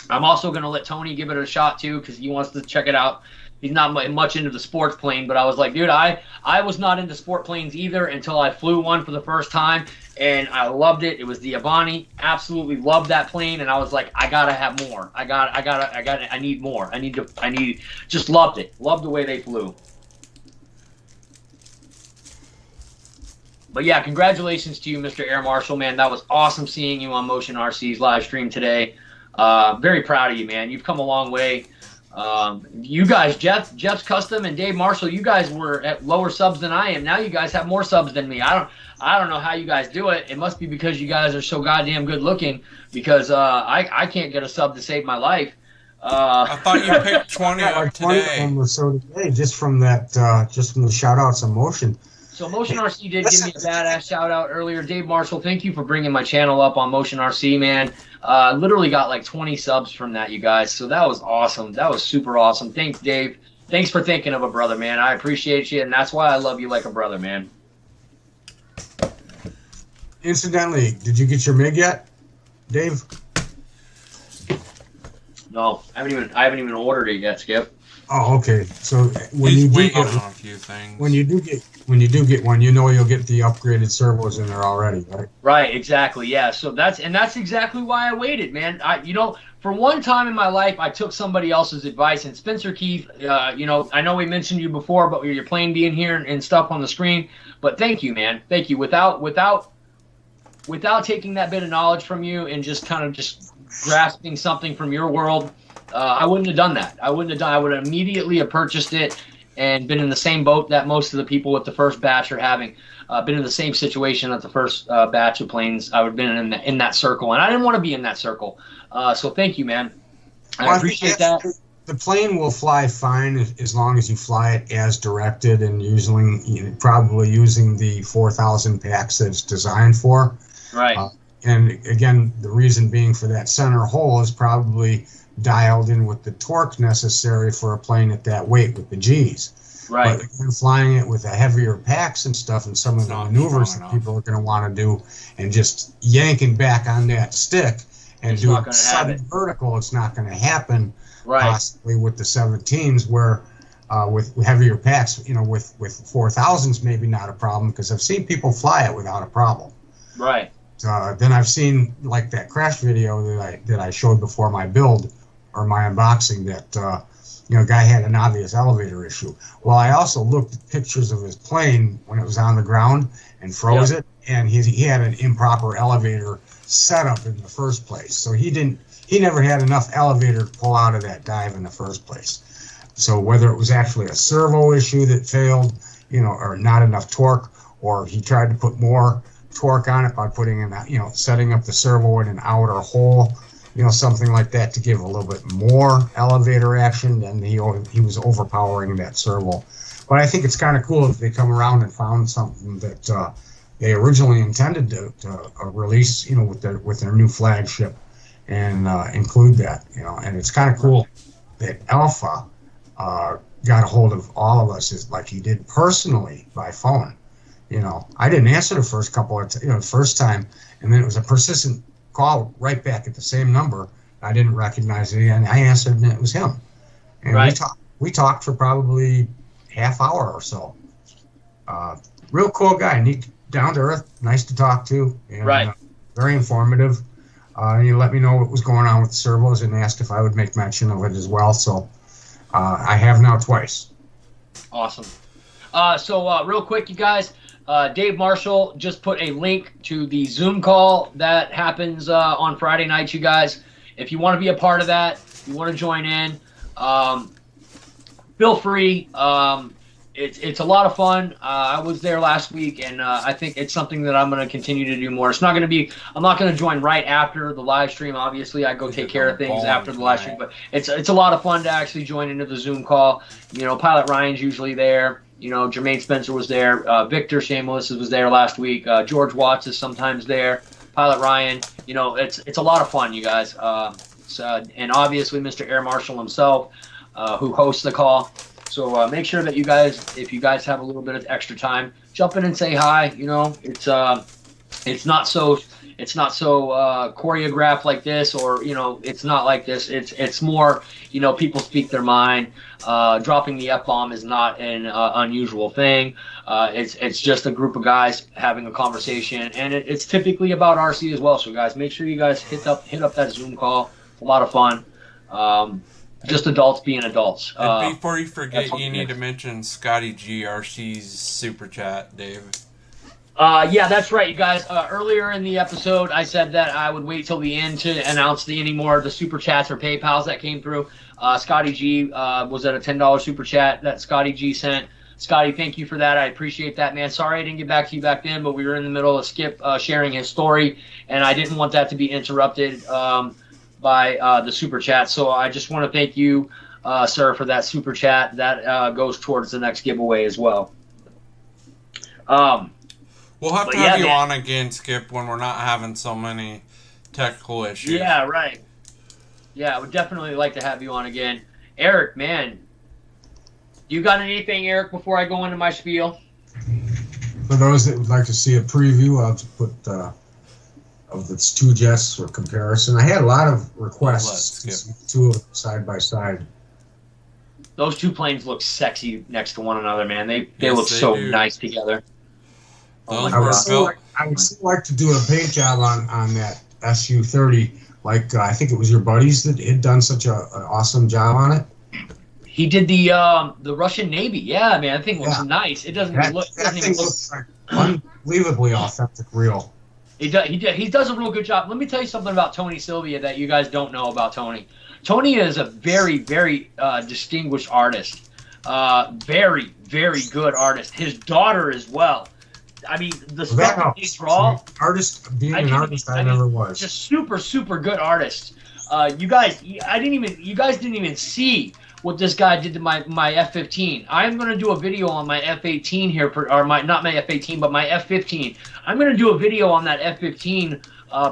I'm also going to let Tony give it a shot too because he wants to check it out. He's not much into the sports plane, but I was like, dude, I was not into sport planes either until I flew one for the first time, and I loved it. It was the Abani. Absolutely loved that plane, and I was like, I gotta have more. I need more. Just loved it. Loved the way they flew. But yeah, congratulations to you, Mr. Air Marshal, man. That was awesome seeing you on Motion RC's live stream today. Very proud of you, man. You've come a long way. You guys, Jeff's Custom and Dave Marshall, you guys were at lower subs than I am. Now you guys have more subs than me. I don't know how you guys do it. It must be because you guys are so goddamn good looking, because I can't get a sub to save my life. I thought you picked 20 like today. 20 of them or so today, just from the shout outs on Motion. So Motion RC did give me a badass shout out earlier. Dave Marshall, thank you for bringing my channel up on Motion RC, man. Literally got like 20 subs from that, you guys. So that was awesome. That was super awesome. Thanks, Dave. Thanks for thinking of a brother, man. I appreciate you, and that's why I love you like a brother, man. Incidentally, did you get your MiG yet, Dave? No, I haven't even ordered it yet, Skip. Oh, okay. So when He's you do waiting get on a few things. when you do get one, you know you'll get the upgraded servos in there already, right? Right, exactly. Yeah. So that's exactly why I waited, man. For one time in my life, I took somebody else's advice. And Spencer Keith, I know we mentioned you before, but your plane being here and stuff on the screen. But thank you, man. Thank you. Without taking that bit of knowledge from you and just kind of just grasping something from your world, I wouldn't have done that. I would have immediately have purchased it and been in the same boat that most of the people with the first batch are having. Been in the same situation that the first batch of planes. I would have been in that circle, and I didn't want to be in that circle. So thank you, man. I appreciate that. The plane will fly fine as long as you fly it as directed and probably using the 4,000 packs that it's designed for. Right. And again, the reason being for that center hole is probably dialed in with the torque necessary for a plane at that weight with the G's. Right. But again, flying it with the heavier packs and stuff and some of the maneuvers that people are going to want to do and just yanking back on that stick and doing sudden vertical, it's not going to happen. Right. Possibly with the 17s where with heavier packs, with 4,000s maybe not a problem, because I've seen people fly it without a problem. Right. Then I've seen like that crash video that I showed before my build or my unboxing that guy had an obvious elevator issue. Well, I also looked at pictures of his plane when it was on the ground and froze it, and he had an improper elevator setup in the first place. So he never had enough elevator to pull out of that dive in the first place. So whether it was actually a servo issue that failed, or not enough torque, or he tried to put more torque on it by putting in, setting up the servo in an outer hole, something like that to give a little bit more elevator action, then he was overpowering that servo. But I think it's kind of cool if they come around and found something that they originally intended to release, with their new flagship, and include that, and it's kind of cool that Alpha got a hold of all of us like he did personally by phone. I didn't answer the first couple of the first time, and then it was a persistent call right back at the same number. I didn't recognize it, and I answered, and it was him. And we talked for probably half hour or so. Real cool guy, neat, down to earth, nice to talk to, and very informative. He let me know what was going on with the servos and asked if I would make mention of it as well. So I have now twice. Awesome. So real quick, you guys. Dave Marshall just put a link to the Zoom call that happens on Friday nights, you guys. If you want to be a part of that, you want to join in, feel free. It's a lot of fun. I was there last week, and I think it's something that I'm going to continue to do more. I'm not going to join right after the live stream. Obviously, I go take care of things after the live stream, but it's a lot of fun to actually join into the Zoom call. Pilot Ryan's usually there. Jermaine Spencer was there. Victor Shameless was there last week. George Watts is sometimes there. Pilot Ryan. It's a lot of fun, you guys. And obviously Mr. Air Marshal himself, who hosts the call. So make sure that you guys, if you guys have a little bit of extra time, jump in and say hi. It's not so It's not so choreographed like this, or it's not like this. It's more, people speak their mind. Dropping the F-bomb is not an unusual thing. It's just a group of guys having a conversation, and it's typically about RC as well. So guys, make sure you guys hit up that Zoom call. It's a lot of fun. Just adults being adults. And before you forget, you need to mention Scotty G, RC's super chat, Dave. Yeah, that's right, you guys. Earlier in the episode, I said that I would wait till the end to announce any more of the super chats or PayPals that came through. Scotty G was at a $10 super chat that Scotty G sent. Scotty, thank you for that. I appreciate that, man. Sorry I didn't get back to you back then, but we were in the middle of Skip sharing his story, and I didn't want that to be interrupted by the super chat. So I just want to thank you, sir, for that super chat. That goes towards the next giveaway as well. We'll have to have you on again, Skip, when we're not having so many technical issues. Yeah, right. Yeah, I would definitely like to have you on again. Eric, man, you got anything, Eric, before I go into my spiel? For those that would like to see a preview, I'll just put of the two jets for comparison. I had a lot of requests to see two of them side by side. Those two planes look sexy next to one another, man. They look so nice together. I would still like to do a paint job on that Su-30. Like I think it was your buddies that had done such an awesome job on it. He did the Russian Navy. Yeah, man, that thing looks nice. It doesn't look. That thing looks like unbelievably authentic, real. He does a real good job. Let me tell you something about Tony Sylvia that you guys don't know about Tony. Tony is a very, very distinguished artist. Very, very good artist. His daughter as well. I mean, the stuff that they draw. Being an artist, I never was. Just super, super good artist. You guys didn't even see what this guy did to my F-15. I'm going to do a video on my F-18 here, or not my F-18, but my F-15. I'm going to do a video on that F-15.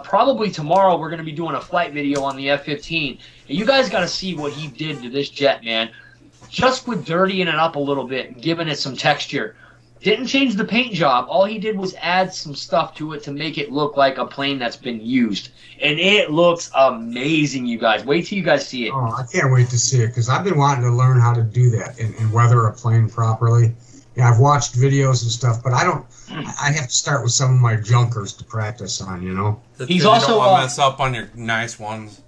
Probably tomorrow we're going to be doing a flight video on the F-15. And you guys got to see what he did to this jet, man. Just with dirtying it up a little bit and giving it some texture. Didn't change the paint job. All he did was add some stuff to it to make it look like a plane that's been used. And it looks amazing, you guys. Wait till you guys see it. Oh, I can't wait to see it because I've been wanting to learn how to do that and weather a plane properly. Yeah, I've watched videos and stuff, but I have to start with some of my junkers to practice on, He's also you don't want to mess up on your nice ones.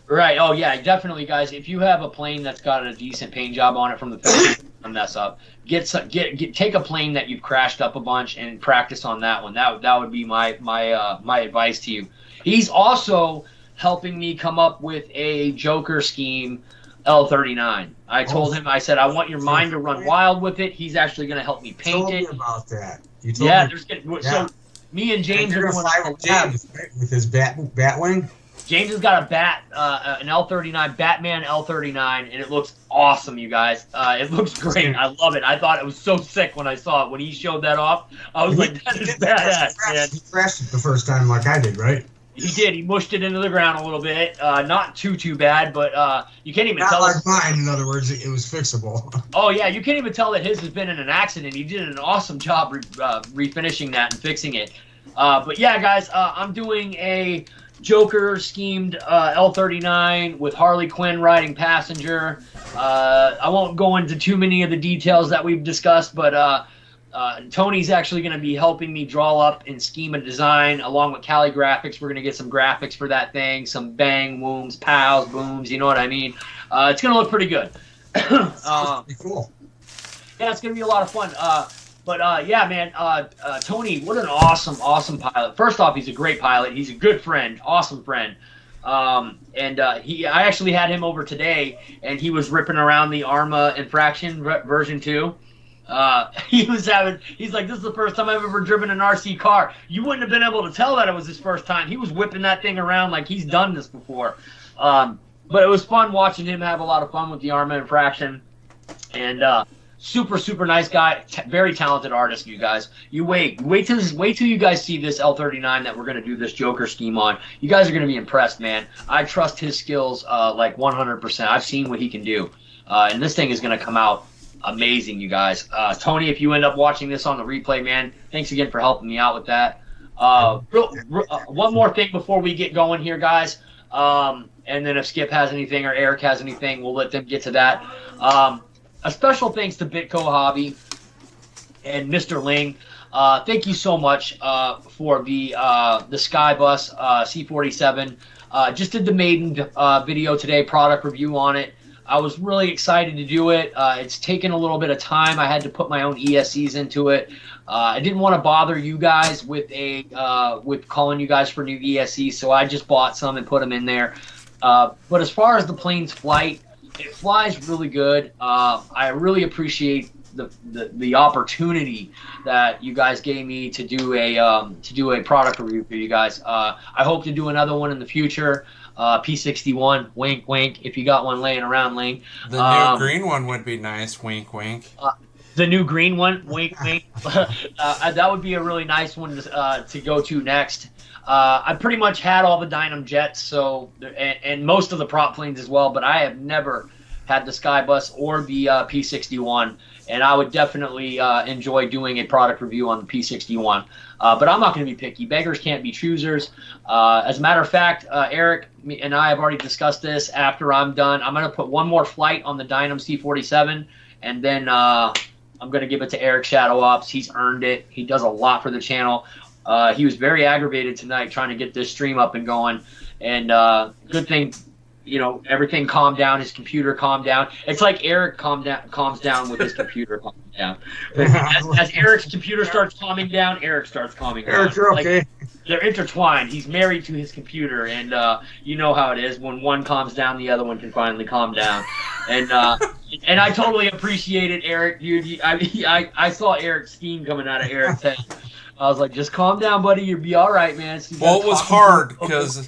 Right. Oh, yeah, definitely, guys. If you have a plane that's got a decent paint job on it from the factory, mess up. Take a plane that you've crashed up a bunch and practice on that one. That would be my advice to you. He's also helping me come up with a Joker scheme L-39. I told him, I said, I want your mind to run wild with it. He's actually going to help me paint it. You told me about that. So me and James are going to James with his Batwing. James has got an L-39, Batman L-39, and it looks awesome, you guys. It looks great. I love it. I thought it was so sick when I saw it. When he showed that off, I was like, that is badass, man. He crashed it the first time like I did, right? He did. He mushed it into the ground a little bit. Not too bad, but you can't even tell. Not like mine, in other words. It was fixable. Oh, yeah. You can't even tell that his has been in an accident. He did an awesome job refinishing that and fixing it. But, yeah, guys, I'm doing a Joker schemed L-39 with Harley Quinn riding passenger. I won't go into too many of the details that we've discussed, but Tony's actually going to be helping me draw up and scheme a design along with Cali Graphics. We're going to get some graphics for that thing, some bang, wooms, pows, booms, you know what I mean? It's going to look pretty good. Sounds pretty cool. Yeah, it's going to be a lot of fun. But yeah, man, Tony, what an awesome pilot. First off, he's a great pilot. He's a good friend, awesome friend. I actually had him over today, and he was ripping around the Arma Infraction version 2. He's like, this is the first time I've ever driven an RC car. You wouldn't have been able to tell that it was his first time. He was whipping that thing around like he's done this before. But it was fun watching him have a lot of fun with the Arma Infraction. And super nice guy, very talented artist, you guys. You wait till you guys see this L-39 that we're going to do this Joker scheme on. You guys are going to be impressed, man. I trust his skills like 100%. I've seen what he can do. And this thing is going to come out amazing, you guys. Tony, if you end up watching this on the replay, man, thanks again for helping me out with that. One more thing before we get going here, guys. And then if Skip has anything or Eric has anything, we'll let them get to that. A special thanks to Bitco Hobby and Mr. Ling. Thank you so much for the Skybus C47. Just did the maiden video today, product review on it. I was really excited to do it. It's taken a little bit of time. I had to put my own ESCs into it. I didn't want to bother you guys with calling you guys for new ESCs, so I just bought some and put them in there. But as far as the plane's flight, it flies really good. I really appreciate the opportunity that you guys gave me to do a product review for you guys. I hope to do another one in the future. P61, wink, wink. If you got one laying around, Ling. The new green one would be nice, wink, wink. The new green one, wink, wink. That would be a really nice one to go to next. I pretty much had all the Dynam jets, and most of the prop planes as well, but I have never had the Skybus or the P61, and I would definitely enjoy doing a product review on the P61. But I'm not going to be picky. Beggars can't be choosers. As a matter of fact, Eric and I have already discussed this. After I'm done, I'm going to put one more flight on the Dynam C47, and then I'm going to give it to Eric Shadow Ops. He's earned it. He does a lot for the channel. He was very aggravated tonight trying to get this stream up and going, and good thing, everything calmed down. His computer calmed down. It's like Eric calms down with his computer calming down. As Eric's computer starts calming down, Eric starts calming down. Eric, you're okay. They're intertwined. He's married to his computer, and you know how it is. When one calms down, the other one can finally calm down. And I totally appreciate it, Eric. I saw Eric's scheme coming out of Eric's head. I was like, just calm down, buddy. You'll be all right, man. So well, it was hard because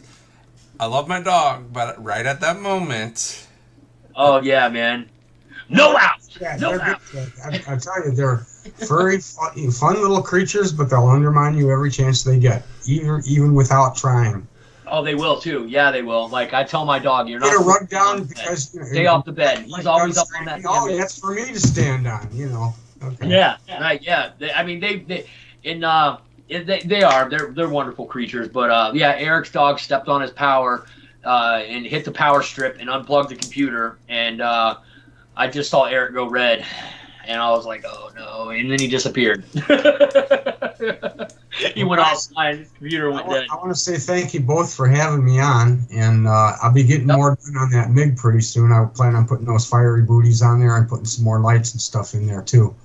I love my dog, but right at that moment. Oh, yeah, man. No outs! Yeah, no outs! I tell you, they're furry, fun little creatures, but they'll undermine you every chance they get, even without trying. Oh, they will, too. Yeah, they will. Like, I tell my dog, you're not... Get a rug down because... Stay off the bed. He's always up on that. Oh, that's for me to stand on, Okay. Yeah, right, yeah. They are. They're wonderful creatures. But yeah, Eric's dog stepped on his power and hit the power strip and unplugged the computer, and I just saw Eric go red, and I was like, oh no, and then he disappeared. He went offline, his computer went dead. I want to say thank you both for having me on, and I'll be getting more done on that MiG pretty soon. I plan on putting those fiery booties on there and putting some more lights and stuff in there too.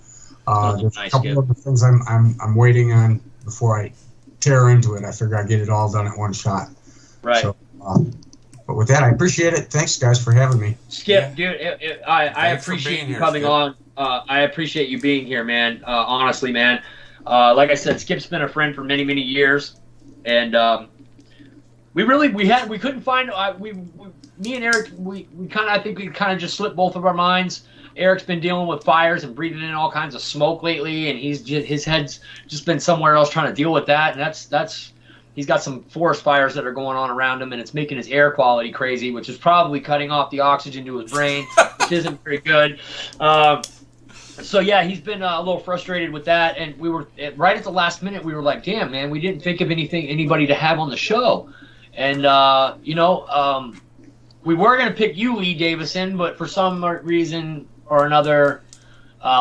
There's a couple of the things I'm waiting on before I tear into it. I figure I'd get it all done at one shot. Right. So, but with that, I appreciate it. Thanks, guys, for having me. Skip, dude, I appreciate you coming on. I appreciate you being here, man. Honestly, man. Like I said, Skip's been a friend for many, many years, and we couldn't find. Me and Eric, I think we kind of just slipped both of our minds. Eric's been dealing with fires and breathing in all kinds of smoke lately, and his head's just been somewhere else trying to deal with that. And that's he's got some forest fires that are going on around him, and it's making his air quality crazy, which is probably cutting off the oxygen to his brain, which isn't very good. So yeah, he's been a little frustrated with that, and we were right at the last minute. We were like, "Damn, man, we didn't think of anybody to have on the show," and we were gonna pick you, Lee Davison, but for some reason or another,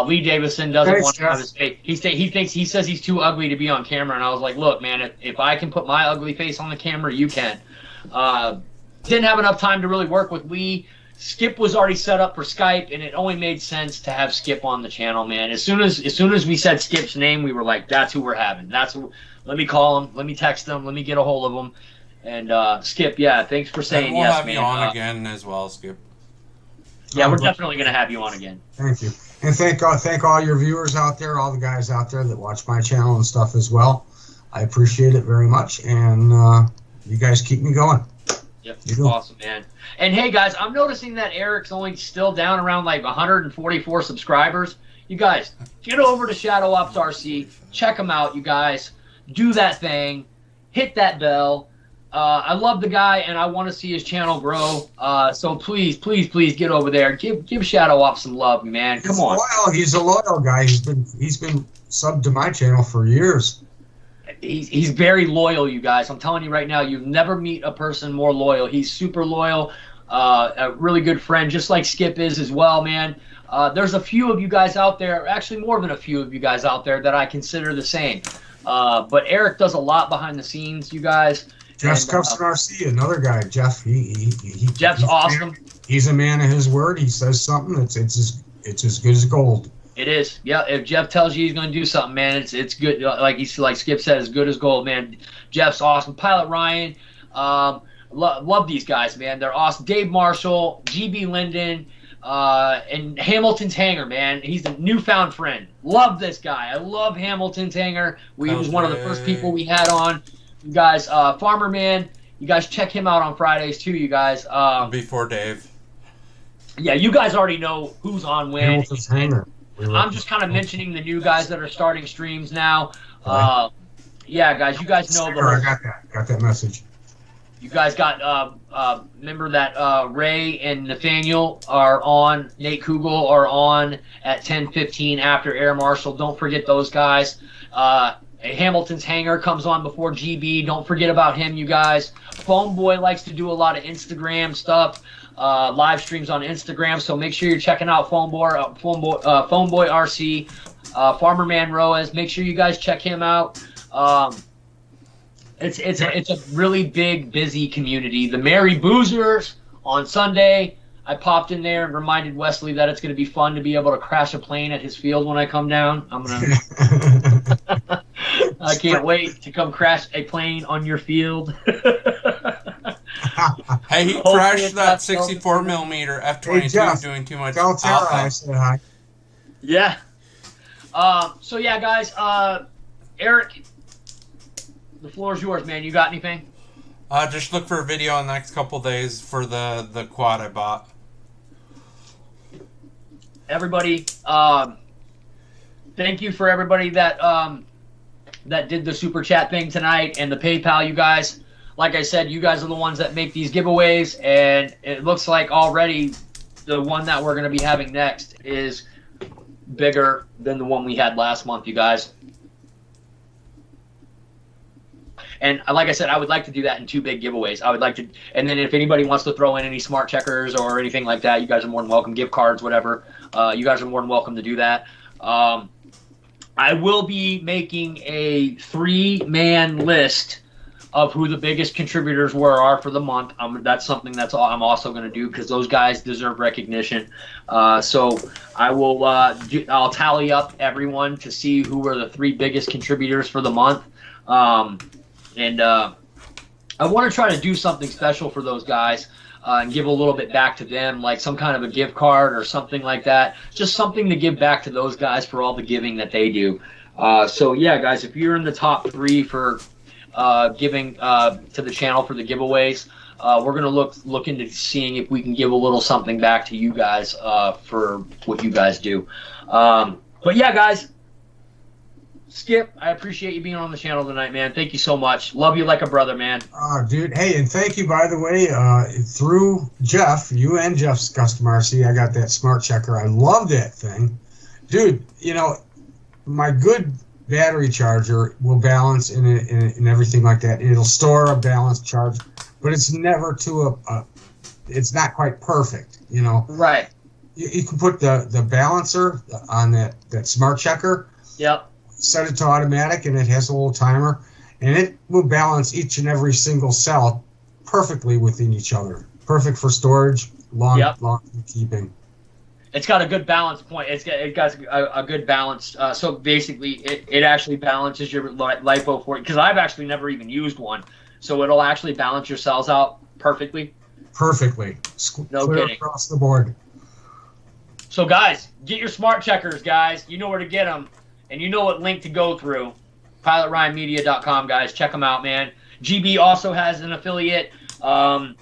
Lee Davison doesn't want to have his face. He says he's too ugly to be on camera, and I was like, look, man, if I can put my ugly face on the camera, you can. Didn't have enough time to really work with Lee. Skip was already set up for Skype, and it only made sense to have Skip on the channel, man. As soon as we said Skip's name, we were like, that's who we're having. Let me call him. Let me text him. Let me get a hold of him. And Skip, yeah, thanks for saying we'll yes, man. We'll have you on again as well, Skip. Yeah, we're definitely going to have you on again. Thank you. And thank all your viewers out there, all the guys out there that watch my channel and stuff as well. I appreciate it very much, and you guys keep me going. Yep, awesome, man. And hey, guys, I'm noticing that Eric's only still down around like 144 subscribers. You guys, get over to Shadow Ops RC. Check him out, you guys. Do that thing. Hit that bell. I love the guy, and I want to see his channel grow. So please, please, please get over there. Give Shadow Ops some love, man. Come on. He's a loyal guy. He's been subbed to my channel for years. he's very loyal, you guys. I'm telling you right now, you've never meet a person more loyal. He's super loyal, a really good friend, just like Skip is as well, man. There's a few of you guys out there, actually more than a few of you guys out there that I consider the same. But Eric does a lot behind the scenes, you guys. Jeff's Custom RC, another guy. Jeff, Jeff's awesome. He's a man of his word. He says something, it's as good as gold. It is. Yeah, if Jeff tells you he's going to do something, man, it's good. Like Skip said, as good as gold, man. Jeff's awesome. Pilot Ryan, love these guys, man. They're awesome. Dave Marshall, GB Linden, and Hamilton's Hangar, man. He's a newfound friend. Love this guy. I love Hamilton's Hangar. He was one of the first people we had on. You guys, Farmer Man, you guys check him out on Fridays too, you guys. Before Dave. Yeah, you guys already know who's on when. Hamilton's Hangar. I'm just kind of mentioning the new guys that are starting streams now. Yeah, guys, you guys know. I got that message. You guys got, remember that Ray and Nathaniel are on, Nate Kugel are on at 10:15 after Air Marshal. Don't forget those guys. Hamilton's Hangar comes on before GB. Don't forget about him, you guys. Phone Boy likes to do a lot of Instagram stuff. Live streams on Instagram, so make sure you're checking out Phone Boy RC, Farmer Man Roas. Make sure you guys check him out. It's a really big, busy community. The Merry Boozers on Sunday. I popped in there and reminded Wesley that it's going to be fun to be able to crash a plane at his field when I come down. I can't wait to come crash a plane on your field. Hey, he crashed that 64 millimeter F-22 doing too much. Tell Tara I said hi. Yeah. So yeah, guys. Eric, the floor is yours, man. You got anything? Just look for a video in the next couple days for the quad I bought. Everybody, thank you for everybody that that did the super chat thing tonight and the PayPal, you guys. Like I said, you guys are the ones that make these giveaways, and it looks like already the one that we're going to be having next is bigger than the one we had last month, you guys. And like I said, I would like to do that in 2 big giveaways. I would like to, and then if anybody wants to throw in any smart checkers or anything like that, you guys are more than welcome. Gift cards, whatever. You guys are more than welcome to do that. I will be making a 3-man list of who the biggest contributors are for the month. That's something I'm also going to do because those guys deserve recognition. So I will I'll tally up everyone to see who are the 3 biggest contributors for the month. And I want to try to do something special for those guys and give a little bit back to them, like some kind of a gift card or something like that. Just something to give back to those guys for all the giving that they do. So, yeah, guys, if you're in the top 3 for giving to the channel for the giveaways, we're going to look into seeing if we can give a little something back to you guys for what you guys do. But, yeah, guys. Skip, I appreciate you being on the channel tonight, man. Thank you so much. Love you like a brother, man. Dude, hey, and thank you, by the way, through Jeff, you and Jeff's Custom RC, I got that smart checker. I love that thing. Dude, you know, my good battery charger will balance and everything like that. It'll store a balanced charge, but it's never to it's not quite perfect, you know. Right. You can put the balancer on that smart checker. Yep. Set it to automatic, and it has a little timer, and it will balance each and every single cell perfectly within each other. Perfect for storage, long keeping. It's got a good balance point. It got a good balance. So basically, it actually balances your LiPo for it, because I've actually never even used one. So it'll actually balance your cells out perfectly. Perfectly. No clear kidding. Across the board. So guys, get your smart checkers, guys. You know where to get them. And you know what link to go through. PilotRyanMedia.com, guys. Check them out, man. GB also has an affiliate, and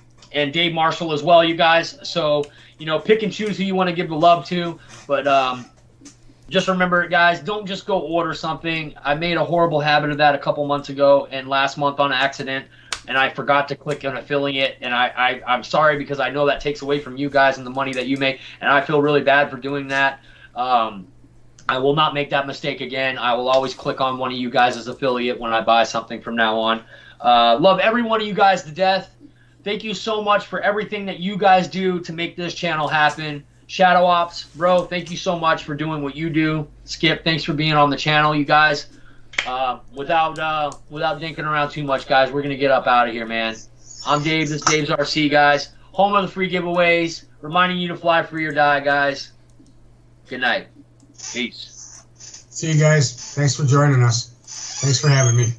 Dave Marshall as well, you guys. So, you know, pick and choose who you want to give the love to. But just remember, guys, don't just go order something. I made a horrible habit of that a couple months ago and last month on accident, and I forgot to click an affiliate. And I'm sorry, because I know that takes away from you guys and the money that you make, and I feel really bad for doing that. I will not make that mistake again. I will always click on one of you guys as affiliate when I buy something from now on. Love every one of you guys to death. Thank you so much for everything that you guys do to make this channel happen. Shadow Ops, bro, thank you so much for doing what you do. Skip, thanks for being on the channel, you guys. Without dinking around too much, guys, we're going to get up out of here, man. I'm Dave. This is Dave's RC, guys. Home of the free giveaways. Reminding you to fly free or die, guys. Good night. Peace. See you guys. Thanks for joining us. Thanks for having me.